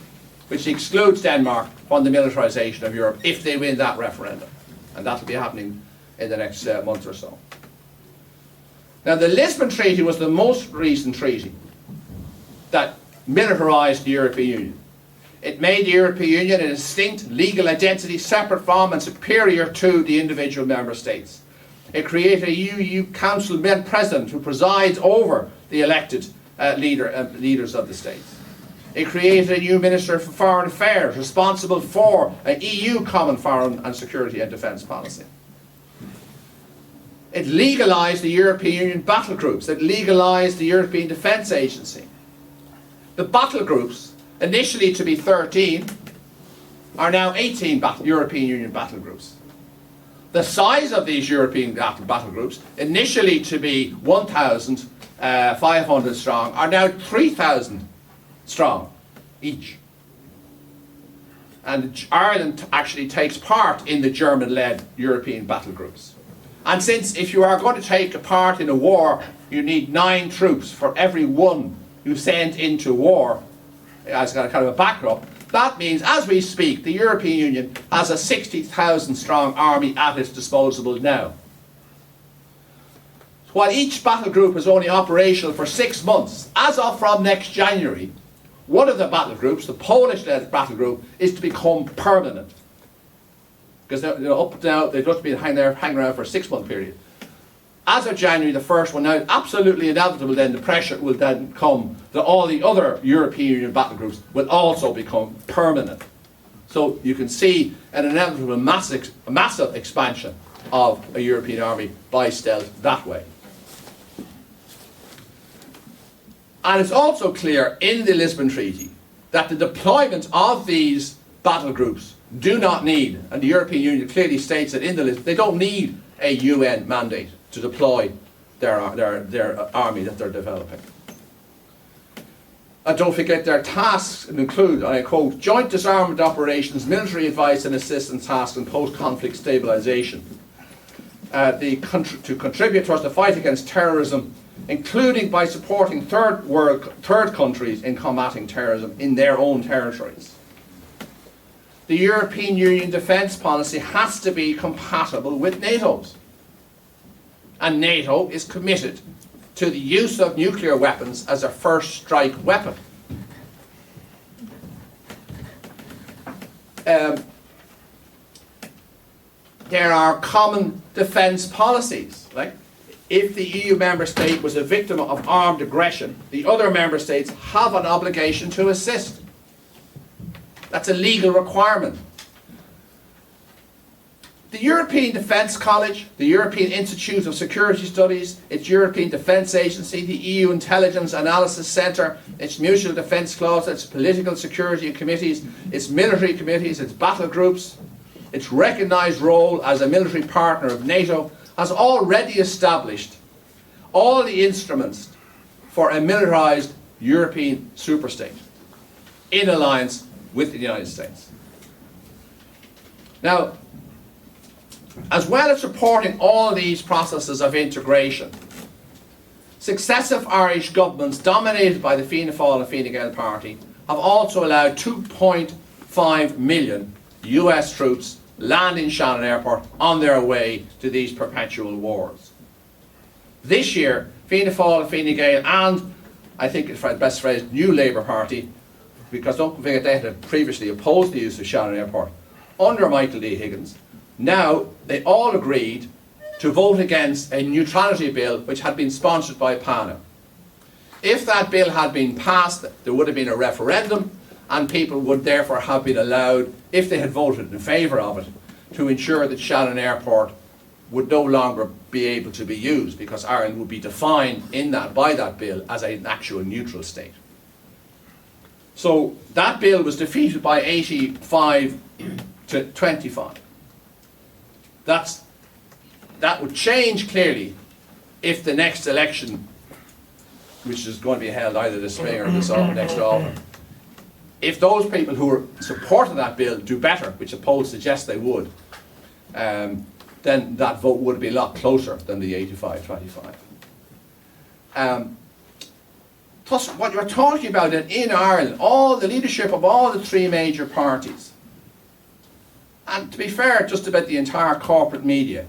which excludes Denmark from the militarisation of Europe if they win that referendum. And that will be happening in the next month or so. Now, the Lisbon Treaty was the most recent treaty that militarised the European Union. It made the European Union a distinct legal identity separate from and superior to the individual member states. It created a EU Council President who presides over the elected leaders of the states. It created a new Minister for Foreign Affairs responsible for an EU common foreign and security and defence policy. It legalised the European Union battle groups. It legalised the European Defence Agency. The battle groups, initially to be 13, are now 18 European Union battle groups. The size of these European battle groups, initially to be 1,500 strong, are now 3,000 strong each. And Ireland actually takes part in the German-led European battle groups. And since if you are going to take part in a war, you need 9 troops for every one you send into war as a kind of a backup, that means, as we speak, the European Union has a 60,000 strong army at its disposal now. While each battle group is only operational for 6 months, as of from next January, one of the battle groups, the Polish-led battle group, is to become permanent. Because up now, they've just been hanging around for a 6-month period. As of January the 1st, when now absolutely inevitable, then the pressure will then come that all the other European Union battle groups will also become permanent. So you can see an inevitable massive expansion of a European army by stealth that way. And it's also clear in the Lisbon Treaty that the deployment of these battle groups do not need, and the European Union clearly states that in the Lisbon, they don't need a UN mandate to deploy their army that they're developing. And don't forget their tasks include, and I quote, joint disarmament operations, military advice and assistance tasks and post-conflict stabilisation. to contribute towards the fight against terrorism, including by supporting third countries in combating terrorism in their own territories. The European Union defence policy has to be compatible with NATO's. And NATO is committed to the use of nuclear weapons as a first strike weapon. There are common defence policies. Like, if the EU member state was a victim of armed aggression, the other member states have an obligation to assist. That's a legal requirement. The European Defence College, the European Institute of Security Studies, its European Defence Agency, the EU Intelligence Analysis Centre, its Mutual Defence Clause, its political security committees, its military committees, its battle groups, its recognised role as a military partner of NATO, has already established all the instruments for a militarised European superstate in alliance with the United States. Now, as well as supporting all these processes of integration, successive Irish governments dominated by the Fianna Fáil and Fine Gael party have also allowed 2.5 million US troops land in Shannon Airport on their way to these perpetual wars. This year, Fianna Fáil and Fine Gael and, I think it's the best phrase, New Labour Party, because don't forget they had previously opposed the use of Shannon Airport under Michael D. Higgins. Now, they all agreed to vote against a neutrality bill which had been sponsored by PANA. If that bill had been passed, there would have been a referendum, and people would therefore have been allowed, if they had voted in favour of it, to ensure that Shannon Airport would no longer be able to be used, because Ireland would be defined by that bill as an actual neutral state. So that bill was defeated by 85 to 25. That would change clearly if the next election, which is going to be held either this spring or this next autumn, if those people who are supporting that bill do better, which the polls suggest they would, then that vote would be a lot closer than the 85-25. Plus, what you're talking about in Ireland, all the leadership of all the three major parties, and to be fair, just about the entire corporate media,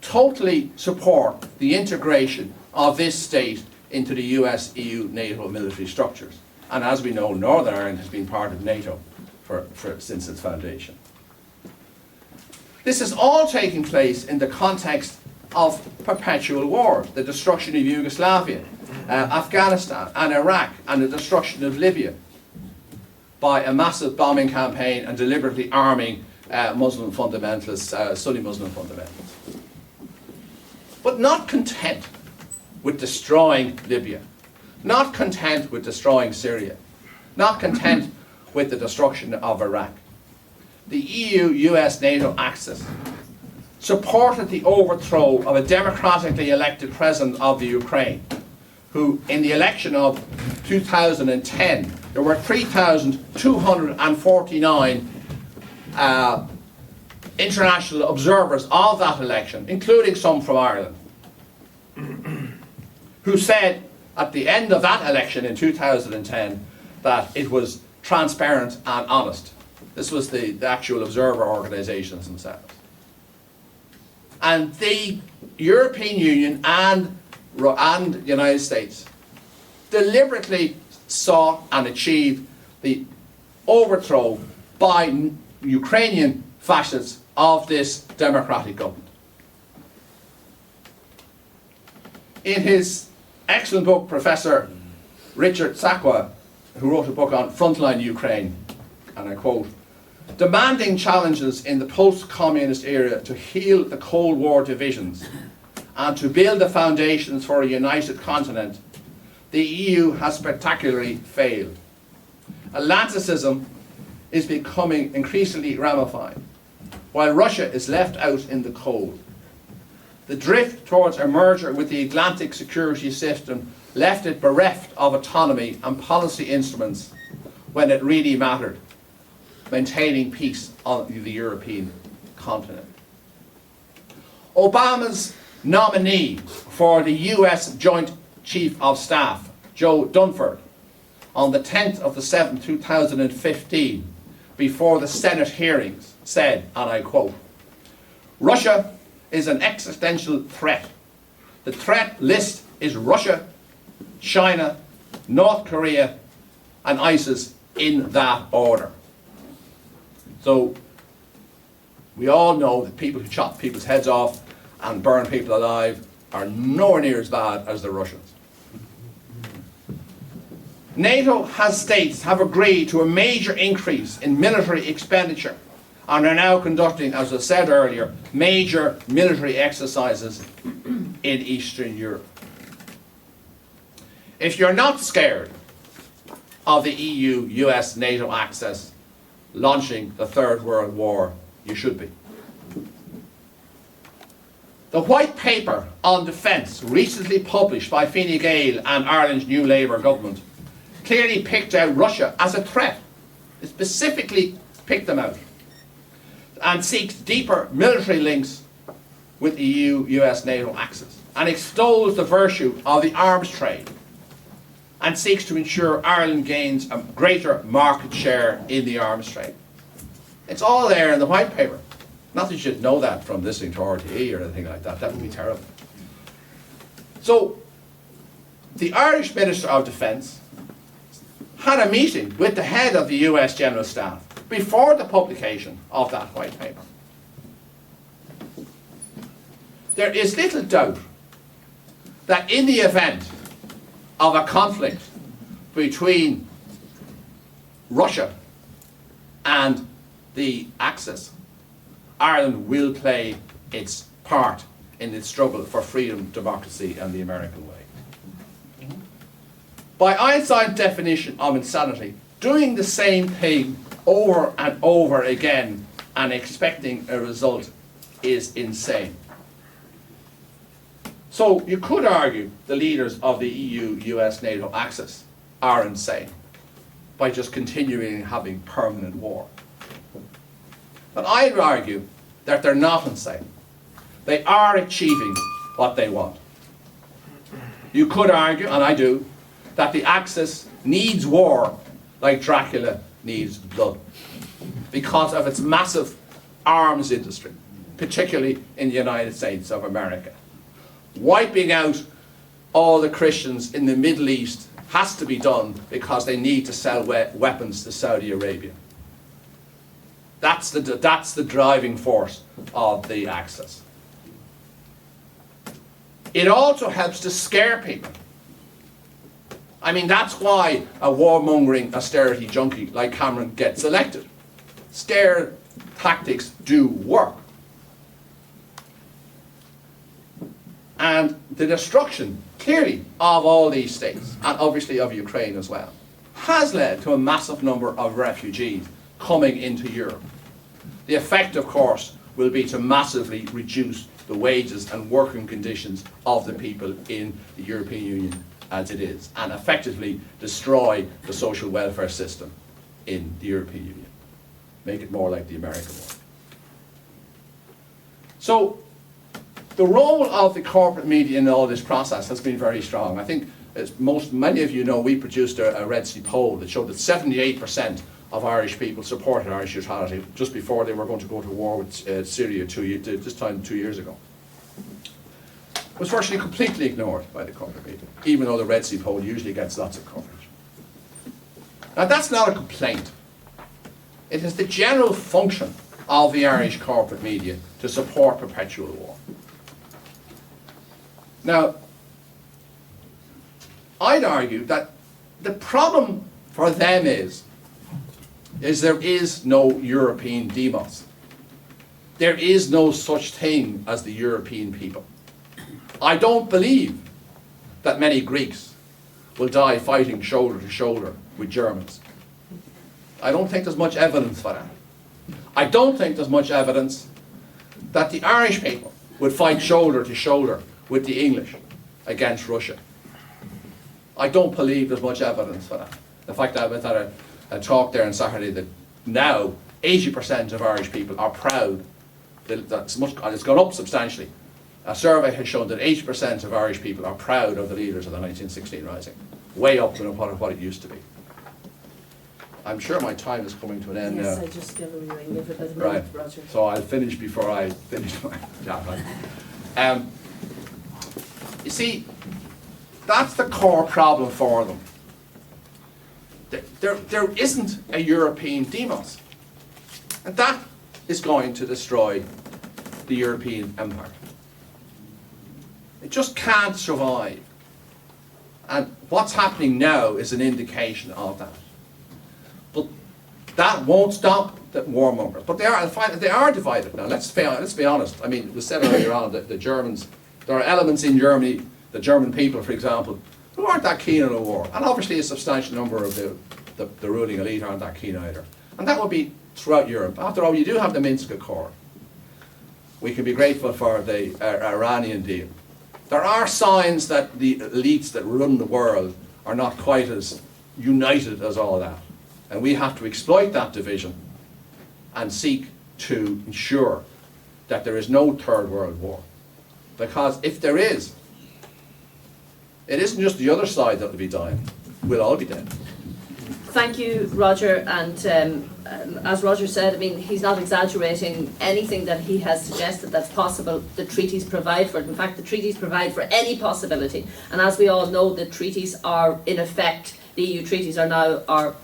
totally support the integration of this state into the US, EU, NATO military structures. And as we know, Northern Ireland has been part of NATO since its foundation. This is all taking place in the context of perpetual wars, the destruction of Yugoslavia, Afghanistan and Iraq, and the destruction of Libya by a massive bombing campaign and deliberately arming Muslim fundamentalists, Sunni Muslim fundamentalists. But not content with destroying Libya, not content with destroying Syria, not content with the destruction of Iraq, the EU, US, NATO axis supported the overthrow of a democratically elected president of the Ukraine, who in the election of 2010, there were 3,249 international observers of that election, including some from Ireland, who said at the end of that election in 2010 that it was transparent and honest. This was the actual observer organisations themselves. And the European Union and the United States deliberately sought and achieved the overthrow by Ukrainian fascists of this democratic government. In his excellent book, Professor Richard Sakwa, who wrote a book on Frontline Ukraine, and I quote, "Demanding challenges in the post-communist era to heal the Cold War divisions and to build the foundations for a united continent, the EU has spectacularly failed. Atlanticism is becoming increasingly ramified, while Russia is left out in the cold. The drift towards a merger with the Atlantic security system left it bereft of autonomy and policy instruments when it really mattered, maintaining peace on the European continent." Obama's nominee for the US Joint Chief of Staff, Joe Dunford, on the 10th of the 7th, 2015, before the Senate hearings, said, and I quote, "Russia is an existential threat. The threat list is Russia, China, North Korea, and ISIS in that order." So, we all know that people who chop people's heads off and burn people alive are nowhere near as bad as the Russians. NATO states have agreed to a major increase in military expenditure and are now conducting, as I said earlier, major military exercises in Eastern Europe. If you're not scared of the EU, US, NATO axis launching the Third World War, you should be. The White Paper on Defence, recently published by Fine Gael and Ireland's new Labour government, clearly picked out Russia as a threat. It specifically picked them out and seeks deeper military links with the EU, US, NATO axis, and extols the virtue of the arms trade and seeks to ensure Ireland gains a greater market share in the arms trade. It's all there in the White Paper. Not that you should know that from listening to RTE or anything like that. That would be terrible. So, the Irish Minister of Defence had a meeting with the head of the US General Staff before the publication of that White Paper. There is little doubt that in the event of a conflict between Russia and the Axis, Ireland will play its part in its struggle for freedom, democracy, and the American way. By Einstein's definition of insanity, doing the same thing over and over again and expecting a result is insane. So you could argue the leaders of the EU, US, NATO axis are insane by just continuing having permanent war. But I'd argue that they're not insane. They are achieving what they want. You could argue, and I do, that the Axis needs war like Dracula needs blood because of its massive arms industry, particularly in the United States of America. Wiping out all the Christians in the Middle East has to be done because they need to sell weapons to Saudi Arabia. That's the driving force of the Axis. It also helps to scare people. I mean, that's why a warmongering austerity junkie like Cameron gets elected. Scare tactics do work. And the destruction, clearly, of all these states, and obviously of Ukraine as well, has led to a massive number of refugees coming into Europe. The effect, of course, will be to massively reduce the wages and working conditions of the people in the European Union as it is, and effectively destroy the social welfare system in the European Union. Make it more like the American one. So, the role of the corporate media in all this process has been very strong. I think, as many of you know, we produced a Red C poll that showed that 78% of Irish people supported Irish neutrality just before they were going to go to war with Syria 2 years ago. It was virtually completely ignored by the corporate media, even though the Red C poll usually gets lots of coverage. Now that's not a complaint. It is the general function of the Irish corporate media to support perpetual war. Now, I'd argue that the problem for them is there is no European demos. There is no such thing as the European people. I don't believe that many Greeks will die fighting shoulder to shoulder with Germans. I don't think there's much evidence for that. I don't think there's much evidence that the Irish people would fight shoulder to shoulder with the English against Russia. I don't believe there's much evidence for that. In fact, I was at a talk there on Saturday that now 80% of Irish people are proud it's gone up substantially. A survey has shown that 80% of Irish people are proud of the leaders of the 1916 Rising, way up than what it used to be. I'm sure my time is coming to an end Yes, now. I just give a ring if it Right. Roger. So I'll finish before I finish my chat. You see, that's the core problem for them. There isn't a European demos. And that is going to destroy the European empire. It just can't survive. And what's happening now is an indication of that. But that won't stop the warmongers. But they are divided now. Let's be honest. I mean, it was said earlier on that the Germans, there are elements in Germany, the German people, for example, who aren't that keen on a war. And obviously a substantial number of the ruling elite aren't that keen either. And that would be throughout Europe. After all, you do have the Minsk Accord. We can be grateful for the Iranian deal. There are signs that the elites that run the world are not quite as united as all that. And we have to exploit that division and seek to ensure that there is no third world war. Because if there is, it isn't just the other side that will be dying. We'll all be dead. Thank you, Roger. And as Roger said, I mean, he's not exaggerating anything that he has suggested that's possible. The treaties provide for it. In fact, the treaties provide for any possibility. And as we all know, the treaties are in effect, the EU treaties are now our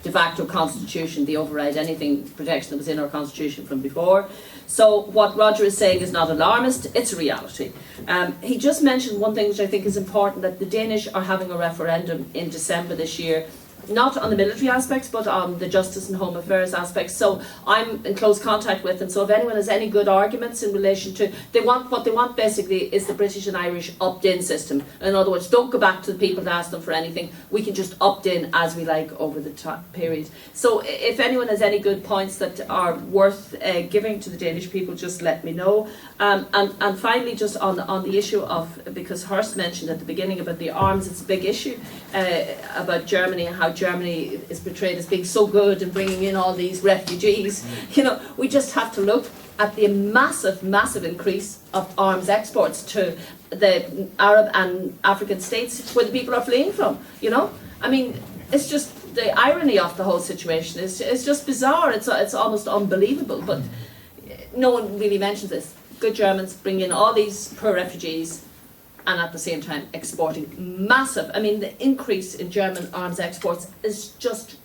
de facto constitution. They override anything protection that was in our constitution from before. So what Roger is saying is not alarmist, it's a reality. He just mentioned one thing which I think is important, that the Danish are having a referendum in December this year, not on the military aspects, but on the justice and home affairs aspects. So I'm in close contact with them. So if anyone has any good arguments in relation to, what they want basically is the British and Irish opt-in system. In other words, don't go back to the people to ask them for anything. We can just opt in as we like over the period. So if anyone has any good points that are worth giving to the Danish people, just let me know. And finally, just on the issue of, because Horst mentioned at the beginning about the arms, it's a big issue about Germany and how Germany is portrayed as being so good and bringing in all these refugees. You know, we just have to look at the massive increase of arms exports to the Arab and African states where the people are fleeing from, you know. I mean, it's just the irony of the whole situation is just bizarre. It's almost unbelievable, but no one really mentions this. Good Germans bring in all these poor refugees and at the same time exporting massive. I mean, the increase in German arms exports is just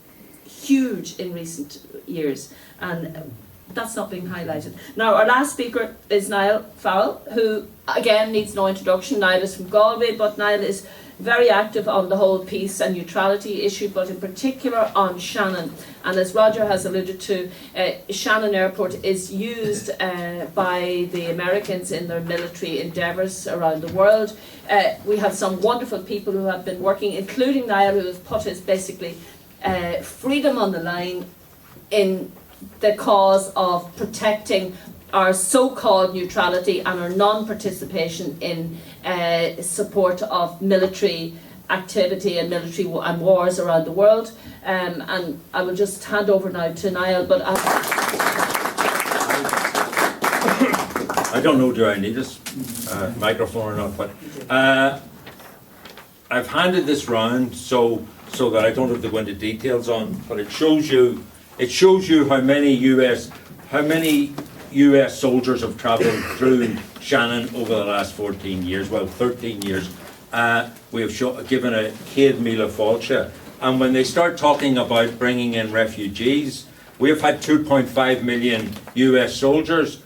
huge in recent years, and that's not being highlighted. Now, our last speaker is Niall Fowle, who again needs no introduction. Niall is from Galway, but Niall is very active on the whole peace and neutrality issue, but in particular on Shannon. And as Roger has alluded to, Shannon Airport is used by the Americans in their military endeavours around the world. We have some wonderful people who have been working, including Niall, who has put his basically freedom on the line in the cause of protecting our so-called neutrality and our non-participation in support of military activity and military and wars around the world. And I will just hand over now to Niall. But I don't know, do I need this microphone or not? But I've handed this round so that I don't have to go into details on. But it shows you how many US soldiers have travelled through Shannon over the last 14 years, well 13 years. We have given a Céad Míle Fáilte, and when they start talking about bringing in refugees, we have had 2.5 million US soldiers.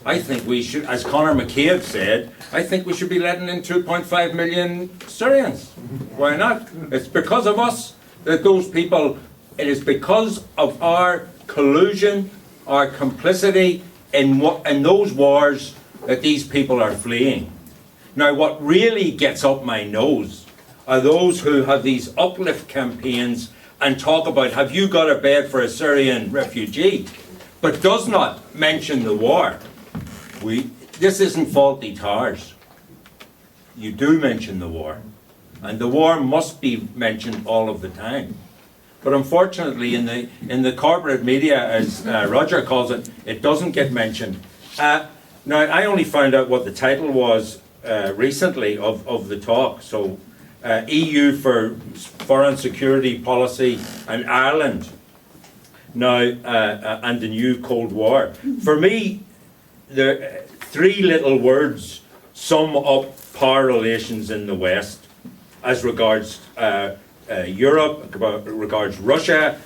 I think we should, as Conor McCabe said, I think we should be letting in 2.5 million Syrians. Why not? It's because of us that those people, it is because of our collusion, our complicity in those wars that these people are fleeing. Now, what really gets up my nose are those who have these uplift campaigns and talk about, have you got a bed for a Syrian refugee, but does not mention the war. This isn't faulty tars. You do mention the war, and the war must be mentioned all of the time. But unfortunately, in the corporate media, as Roger calls it, it doesn't get mentioned. Now, I only found out what the title was recently of the talk. So, EU for Foreign Security Policy and Ireland now and the new Cold War. For me, the three little words sum up power relations in the West as regards Europe, regards Russia,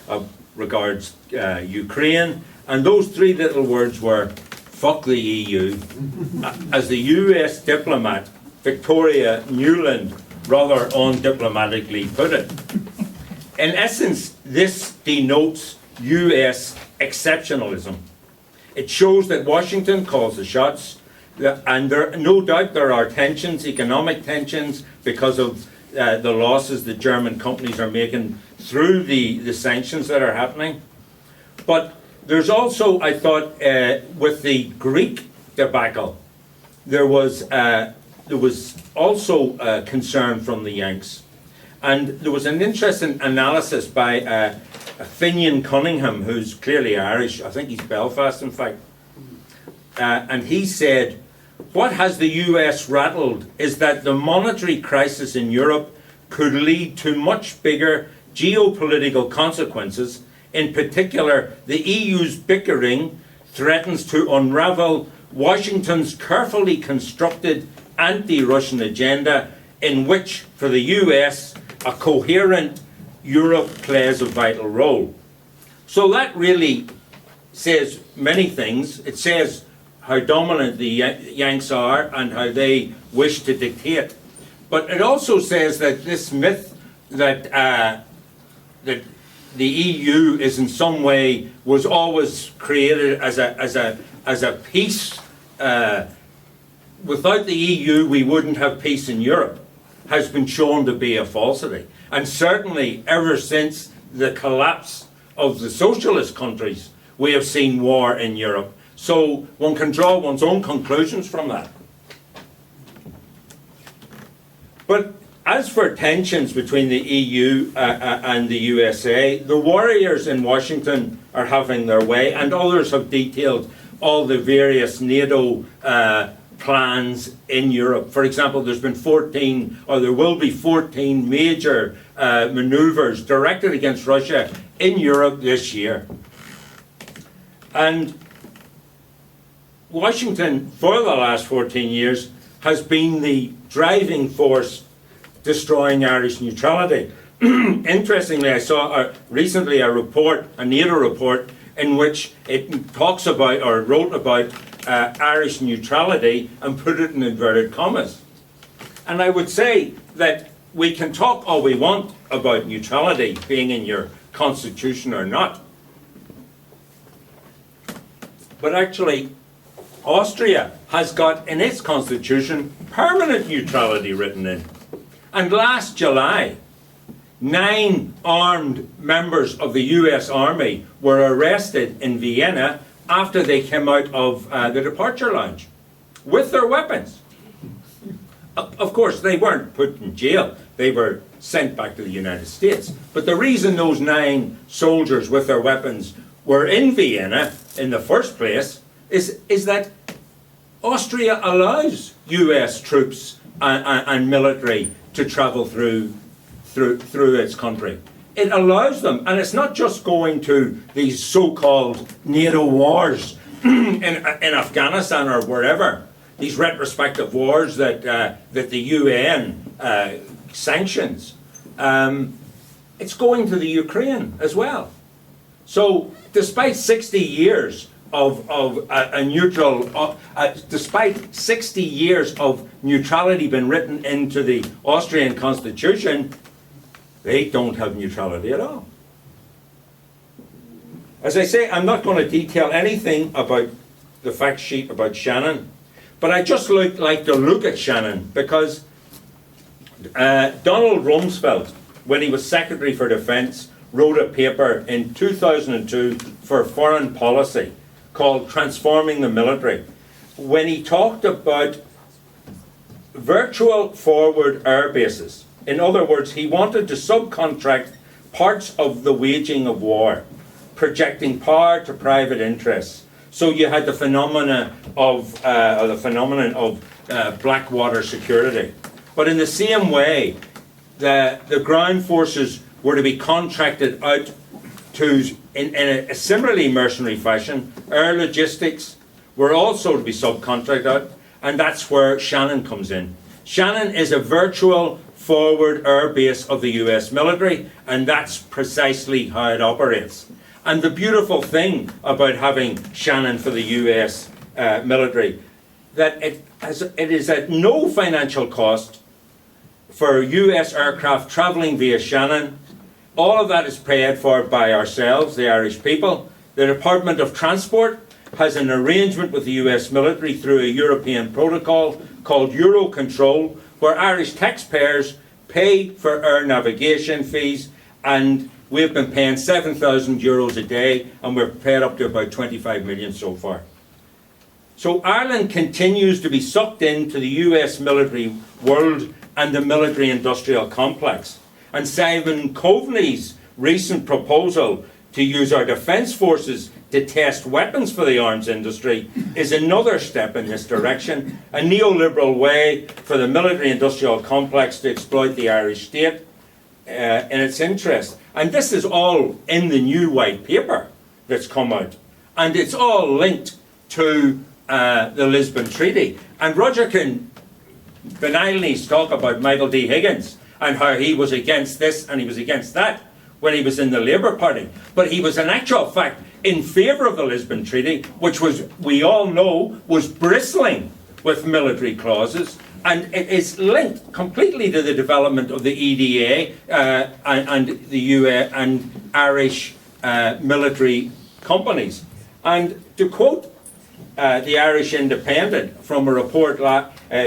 regards Ukraine, and those three little words were fuck the EU. As the US diplomat Victoria Nuland rather undiplomatically put it. In essence, this denotes US exceptionalism. It shows that Washington calls the shots, and no doubt there are tensions, economic tensions, because of the losses that German companies are making through the sanctions that are happening. But there's also, I thought, with the Greek debacle, there was also concern from the Yanks. And there was an interesting analysis by Finian Cunningham, who's clearly Irish. I think he's Belfast, in fact. And he said, what has the US rattled is that the monetary crisis in Europe could lead to much bigger geopolitical consequences. In particular, the EU's bickering threatens to unravel Washington's carefully constructed anti-Russian agenda, in which, for the US, a coherent Europe plays a vital role. So that really says many things. It says how dominant the Yanks are and how they wish to dictate. But it also says that this myth that that the EU is in some way was always created as a peace. Without the EU, we wouldn't have peace in Europe, has been shown to be a falsity. And certainly, ever since the collapse of the socialist countries, we have seen war in Europe. So one can draw one's own conclusions from that. But as for tensions between the EU and the USA, the warriors in Washington are having their way, and others have detailed all the various NATO plans in Europe. For example, there's been 14, or there will be 14 major maneuvers directed against Russia in Europe this year. And Washington, for the last 14 years, has been the driving force destroying Irish neutrality. Interestingly, I saw recently a report, a NATO report, in which it talks about, or wrote about, Irish neutrality and put it in inverted commas. And I would say that we can talk all we want about neutrality being in your constitution or not. But actually, Austria has got in its constitution permanent neutrality written in. And last July, 9 armed members of the US Army were arrested in Vienna after they came out of the departure lounge with their weapons. Of course, they weren't put in jail. They were sent back to the United States. But the reason those 9 soldiers with their weapons were in Vienna in the first place is that Austria allows US troops and military to travel through its country. It allows them, and it's not just going to these so-called NATO wars in Afghanistan or wherever, these retrospective wars that the UN sanctions. It's going to the Ukraine as well. So despite 60 years of a neutral, despite 60 years of neutrality being written into the Austrian constitution, they don't have neutrality at all. As I say, I'm not going to detail anything about the fact sheet about Shannon, but I just like to look at Shannon because Donald Rumsfeld, when he was Secretary for Defence, wrote a paper in 2002 for Foreign Policy called Transforming the Military, when he talked about virtual forward air bases. In other words, he wanted to subcontract parts of the waging of war, projecting power to private interests, So you had the phenomenon of Blackwater security. But in the same way, the ground forces were to be contracted out to, in a similarly mercenary fashion. Air logistics were also to be subcontracted out, and that's where Shannon comes in. Shannon is a virtual forward air base of the US military, and that's precisely how it operates. And the beautiful thing about having Shannon for the US military, that it is at no financial cost for US aircraft travelling via Shannon. All of that is paid for by ourselves, the Irish people. The Department of Transport has an arrangement with the US military through a European protocol called Eurocontrol, where Irish taxpayers pay for air navigation fees, and we've been paying €7,000 a day, and we're paid up to about 25 million so far. So Ireland continues to be sucked into the US military world and the military industrial complex. And Simon Coveney's recent proposal to use our defence forces to test weapons for the arms industry is another step in this direction, a neoliberal way for the military industrial complex to exploit the Irish state in its interest. And this is all in the new white paper that's come out. And it's all linked to the Lisbon Treaty. And Roger can benignly talk about Michael D. Higgins and how he was against this and he was against that when he was in the Labour Party. But he was in actual fact in favour of the Lisbon Treaty, which was, we all know, was bristling with military clauses, and it is linked completely to the development of the EDA and the US and Irish military companies. And to quote the Irish Independent from a report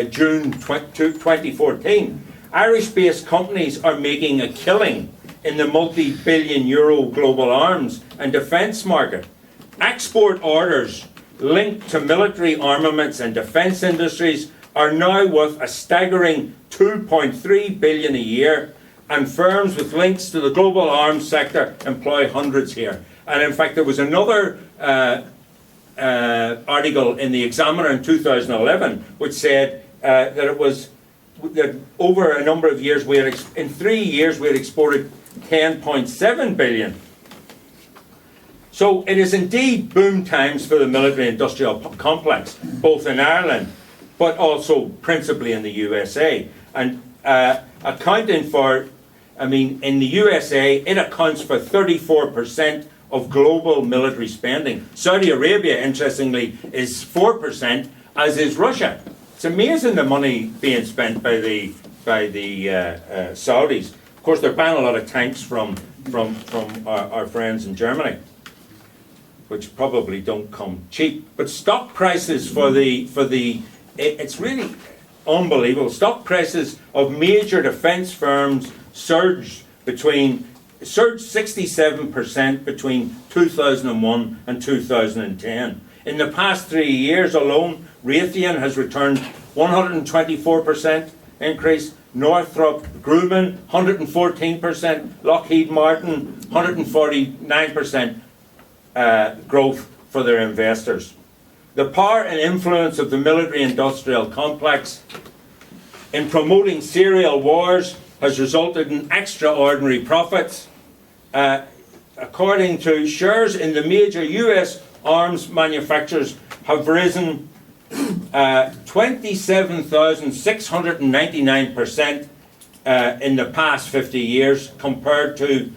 June 2014, Irish-based companies are making a killing in the multi-billion euro global arms and defence market. Export orders linked to military armaments and defence industries are now worth a staggering 2.3 billion a year, and firms with links to the global arms sector employ hundreds here. And in fact, there was another article in the Examiner in 2011 which said that it was that over a number of years, in 3 years we had exported 10.7 billion. So it is indeed boom times for the military industrial complex, both in Ireland but also principally in the USA. And accounting for, I mean, in the USA, it accounts for 34% of global military spending. Saudi Arabia, interestingly, is 4%, as is Russia. It's amazing the money being spent by the Saudis. Of course, they're buying a lot of tanks from our friends in Germany, which probably don't come cheap. But stock prices it's really unbelievable. Stock prices of major defence firms surged 67% between 2001 and 2010. In the past 3 years alone, Raytheon has returned 124% increase, Northrop Grumman 114%, Lockheed Martin 149% growth for their investors. The power and influence of the military-industrial complex in promoting serial wars has resulted in extraordinary profits. According to shares in the major US arms manufacturers have risen 27,699% in the past 50 years compared to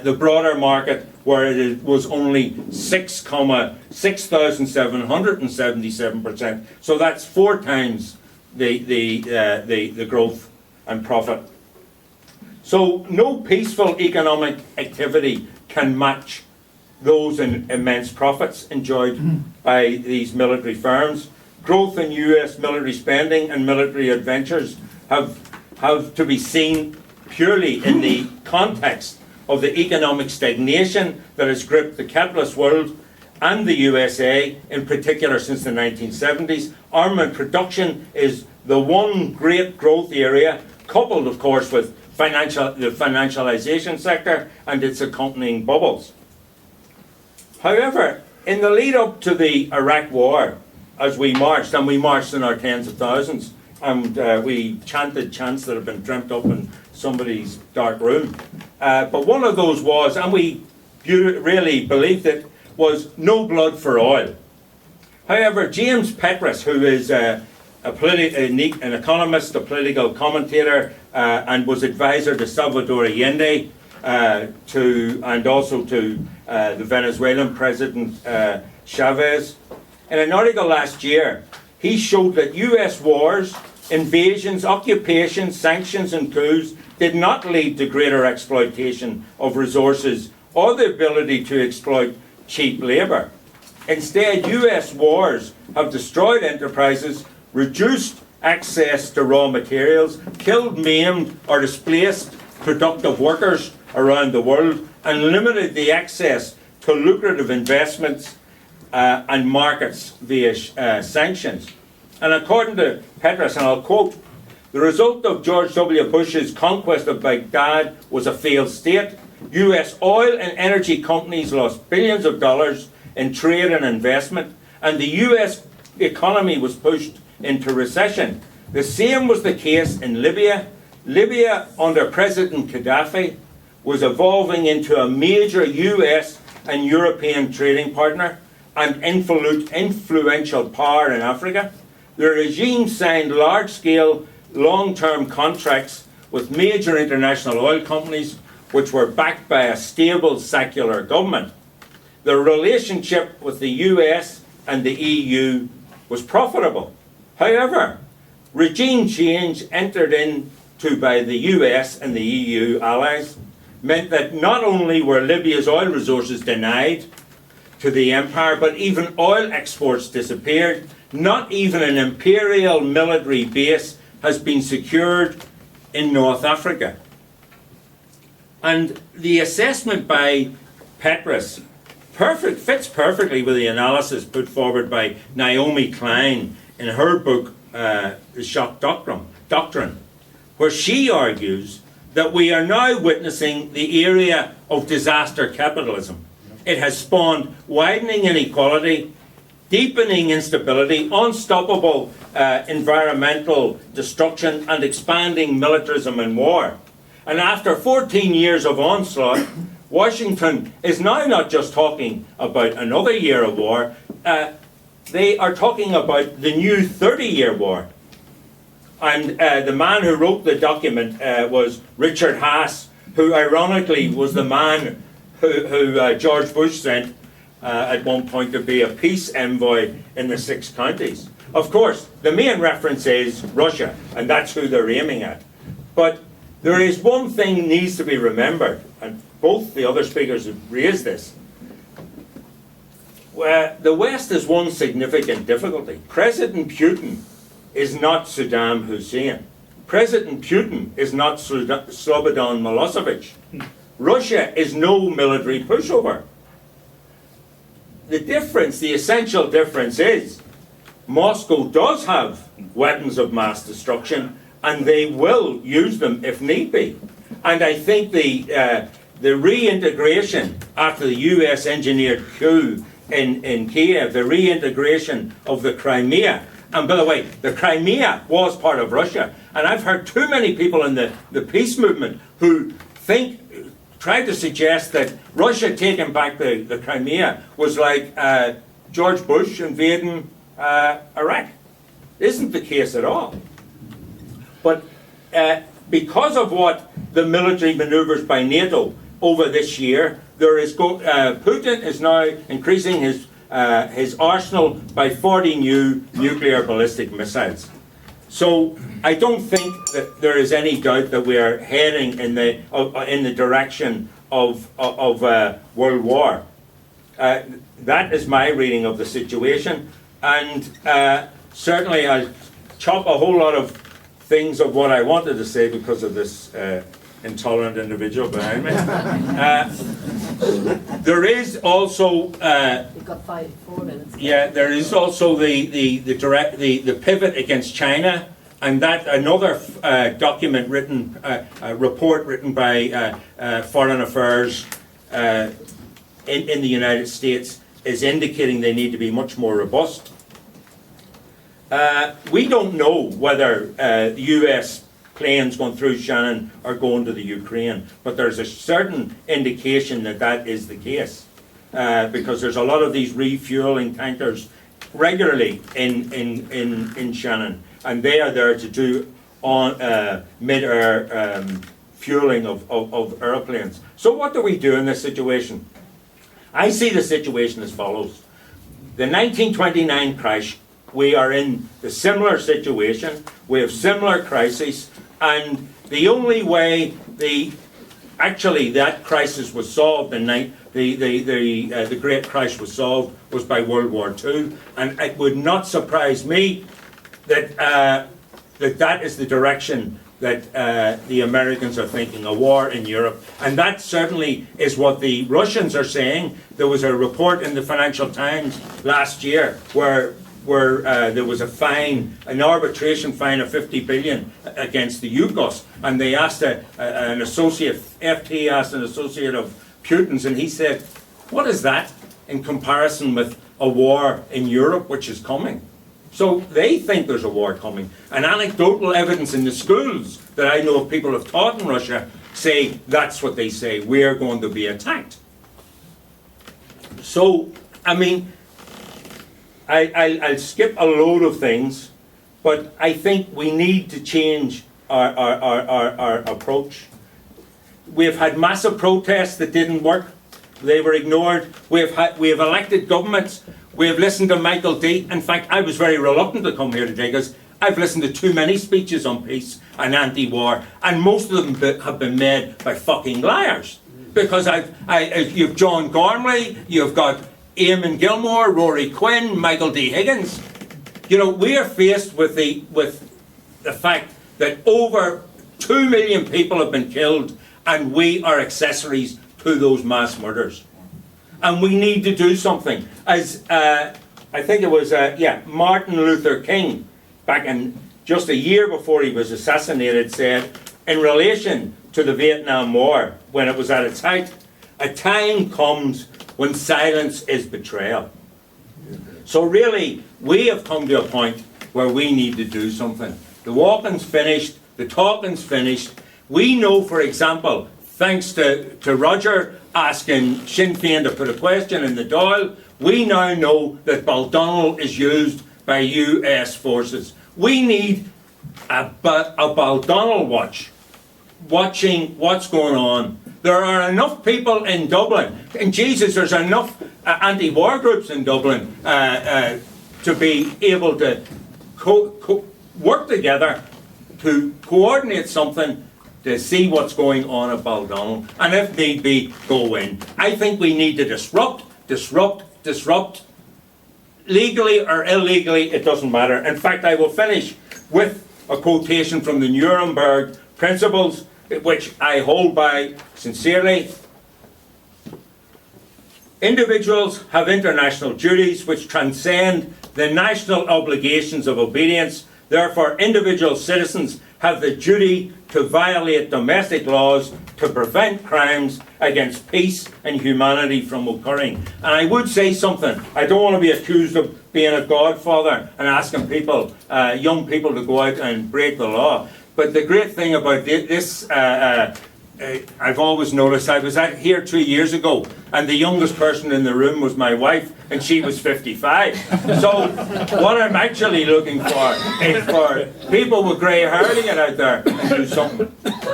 the broader market, where it was only 6,777%. So that's 4 times the growth and profit. So no peaceful economic activity can match those immense profits enjoyed by these military firms. Growth in US military spending and military adventures have to be seen purely in the context of the economic stagnation that has gripped the capitalist world and the USA, in particular since the 1970s. Armament production is the one great growth area, coupled of course with the financialization sector and its accompanying bubbles. However, in the lead up to the Iraq War, as we marched, and we marched in our tens of thousands, and we chanted chants that have been dreamt up in somebody's dark room. But one of those was, and we really believed it, was no blood for oil. However, James Petras, who is an economist, a political commentator, and was advisor to Salvador Allende, and also to the Venezuelan President Chavez. In an article last year, he showed that US wars, invasions, occupations, sanctions and coups did not lead to greater exploitation of resources or the ability to exploit cheap labour. Instead, US wars have destroyed enterprises, reduced access to raw materials, killed, maimed or displaced productive workers around the world, and limited the access to lucrative investments and markets via sanctions. And according to Petras, and I'll quote, "The result of George W. Bush's conquest of Baghdad was a failed state. US oil and energy companies lost billions of dollars in trade and investment, and the US economy was pushed into recession. The same was the case in Libya. Libya, under President Gaddafi, was evolving into a major US and European trading partner and influential power in Africa. The regime signed large-scale, long-term contracts with major international oil companies, which were backed by a stable secular government. The relationship with the US and the EU was profitable. However, regime change entered into by the US and the EU allies meant that not only were Libya's oil resources denied to the empire, but even oil exports disappeared. Not even an imperial military base has been secured in North Africa." And the assessment by Petras fits perfectly with the analysis put forward by Naomi Klein in her book, The Shock Doctrine, where she argues that we are now witnessing the era of disaster capitalism. It has spawned widening inequality, deepening instability, unstoppable environmental destruction, and expanding militarism and war. And after 14 years of onslaught, Washington is now not just talking about another year of war, they are talking about the new 30-year war. And the man who wrote the document was Richard Haas, who ironically was the man who George Bush sent at one point to be a peace envoy in the 6 counties. Of course, the main reference is Russia, and that's who they're aiming at. But there is one thing needs to be remembered, and both the other speakers have raised this. Where the West has one significant difficulty. President Putin is not Saddam Hussein. President Putin is not Slobodan Milosevic. Russia is no military pushover. The difference, the essential difference is Moscow does have weapons of mass destruction, and they will use them if need be. And I think the reintegration after the US engineered coup in Kiev, the reintegration of the Crimea, and by the way, the Crimea was part of Russia, and I've heard too many people in the peace movement who tried to suggest that Russia taking back the Crimea was like George Bush invading Iraq. Isn't the case at all. But because of what the military maneuvers by NATO over this year, Putin is now increasing his arsenal by 40 new nuclear ballistic missiles. So I don't think that there is any doubt that we are heading in the direction of world war. That is my reading of the situation, and certainly I'll chop a whole lot of things of what I wanted to say because of this intolerant individual behind me. There is also You've got 4 minutes. yeah, there is also the pivot against China, and that another report written by Foreign Affairs in the United States is indicating they need to be much more robust. We don't know whether the US planes going through Shannon are going to the Ukraine, but there's a certain indication that that is the case, because there's a lot of these refueling tankers regularly in Shannon, and they are there to do on mid-air fueling of airplanes. So what do we do in this situation? I see the situation as follows. The 1929 crash, we are in a similar situation, we have similar crises, and the only way actually that crisis was solved, the Great Crash was solved, was by World War II, and it would not surprise me that that is the direction that the Americans are thinking, a war in Europe. And that certainly is what the Russians are saying. There was a report in the Financial Times last year where there was a fine, an arbitration fine of 50 billion against the Yugos, and they asked an associate, FT asked an associate of Putin's, and he said, what is that in comparison with a war in Europe which is coming? So they think there's a war coming. And anecdotal evidence in the schools that I know of people have taught in Russia say that's what they say, we are going to be attacked. So, I mean, I'll skip a load of things, but I think we need to change our approach. We've had massive protests that didn't work. They were ignored. We have elected governments. We have listened to Michael D. In fact, I was very reluctant to come here today because I've listened to too many speeches on peace and anti-war, and most of them have been made by fucking liars. Because you've John Gormley, you've got Eamon Gilmore, Rory Quinn, Michael D. Higgins. You know, we are faced with the fact that over 2 million people have been killed, and we are accessories to those mass murders. And we need to do something. As I think it was, Martin Luther King, back in just a year before he was assassinated, said, in relation to the Vietnam War, when it was at its height, a time comes when silence is betrayal. So really, we have come to a point where we need to do something. The walking's finished, the talking's finished. We know, for example, thanks to Roger asking Sinn Féin to put a question in the Dáil, we now know that Baldonnel is used by US forces. We need a Baldonnel watch, watching what's going on. There are enough people in Dublin, and Jesus, there's enough anti-war groups in Dublin to be able to work together to coordinate something to see what's going on at Baldonnel, and if need be, go in. I think we need to disrupt. Legally or illegally, it doesn't matter. In fact, I will finish with a quotation from the Nuremberg Principles, which I hold by sincerely. Individuals have international duties which transcend the national obligations of obedience. Therefore, individual citizens have the duty to violate domestic laws to prevent crimes against peace and humanity from occurring. And I would say something. I don't want to be accused of being a godfather and asking people, young people, to go out and break the law. But the great thing about this, I've always noticed, I was here 2 years ago, and the youngest person in the room was my wife, and she was 55. So what I'm actually looking for is for people with grey hair to get out there and do something.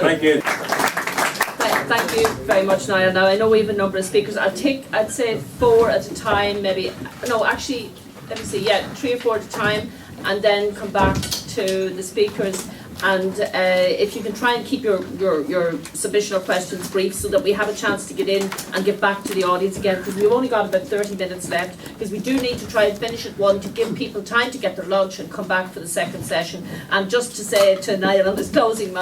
Thank you. Thank you very much, Niall. Now, I know we have a number of speakers. I'd say 4 at a time, maybe. No, actually, let me see. Yeah, 3 or 4 at a time, and then come back to the speakers. And if you can try and keep your submission or questions brief so that we have a chance to get in and get back to the audience again, because we've only got about 30 minutes left, because we do need to try and finish at 1 to give people time to get their lunch and come back for the second session. And just to say to Niall on his closing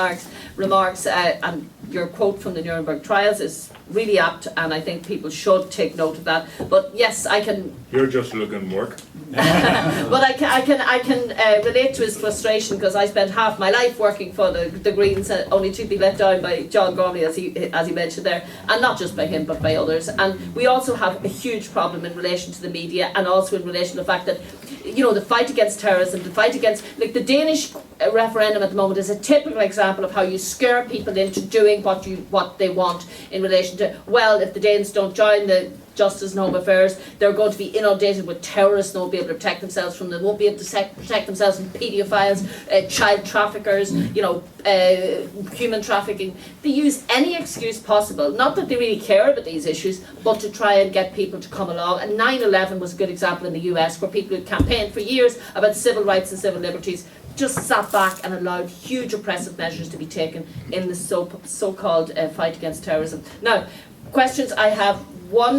remarks, and your quote from the Nuremberg trials is really apt, and I think people should take note of that. But yes, I can. You're just looking work. But I can relate to his frustration, because I spent half my life working for the Greens, only to be let down by John Gormley, as he mentioned there, and not just by him but by others. And we also have a huge problem in relation to the media, and also in relation to the fact that, you know, the fight against terrorism, the fight against, like, the Danish referendum at the moment is a typical example of how you scare people into doing what they want in relation to, well, if the Danes don't join the Justice and Home Affairs, they're going to be inundated with terrorists and won't be able to protect themselves from them, won't be able to protect themselves from paedophiles, child traffickers, you know, human trafficking. They use any excuse possible, not that they really care about these issues, but to try and get people to come along. And 9/11 was a good example in the US, where people who campaigned for years about civil rights and civil liberties just sat back and allowed huge oppressive measures to be taken in the so-called fight against terrorism. Now, questions I have. One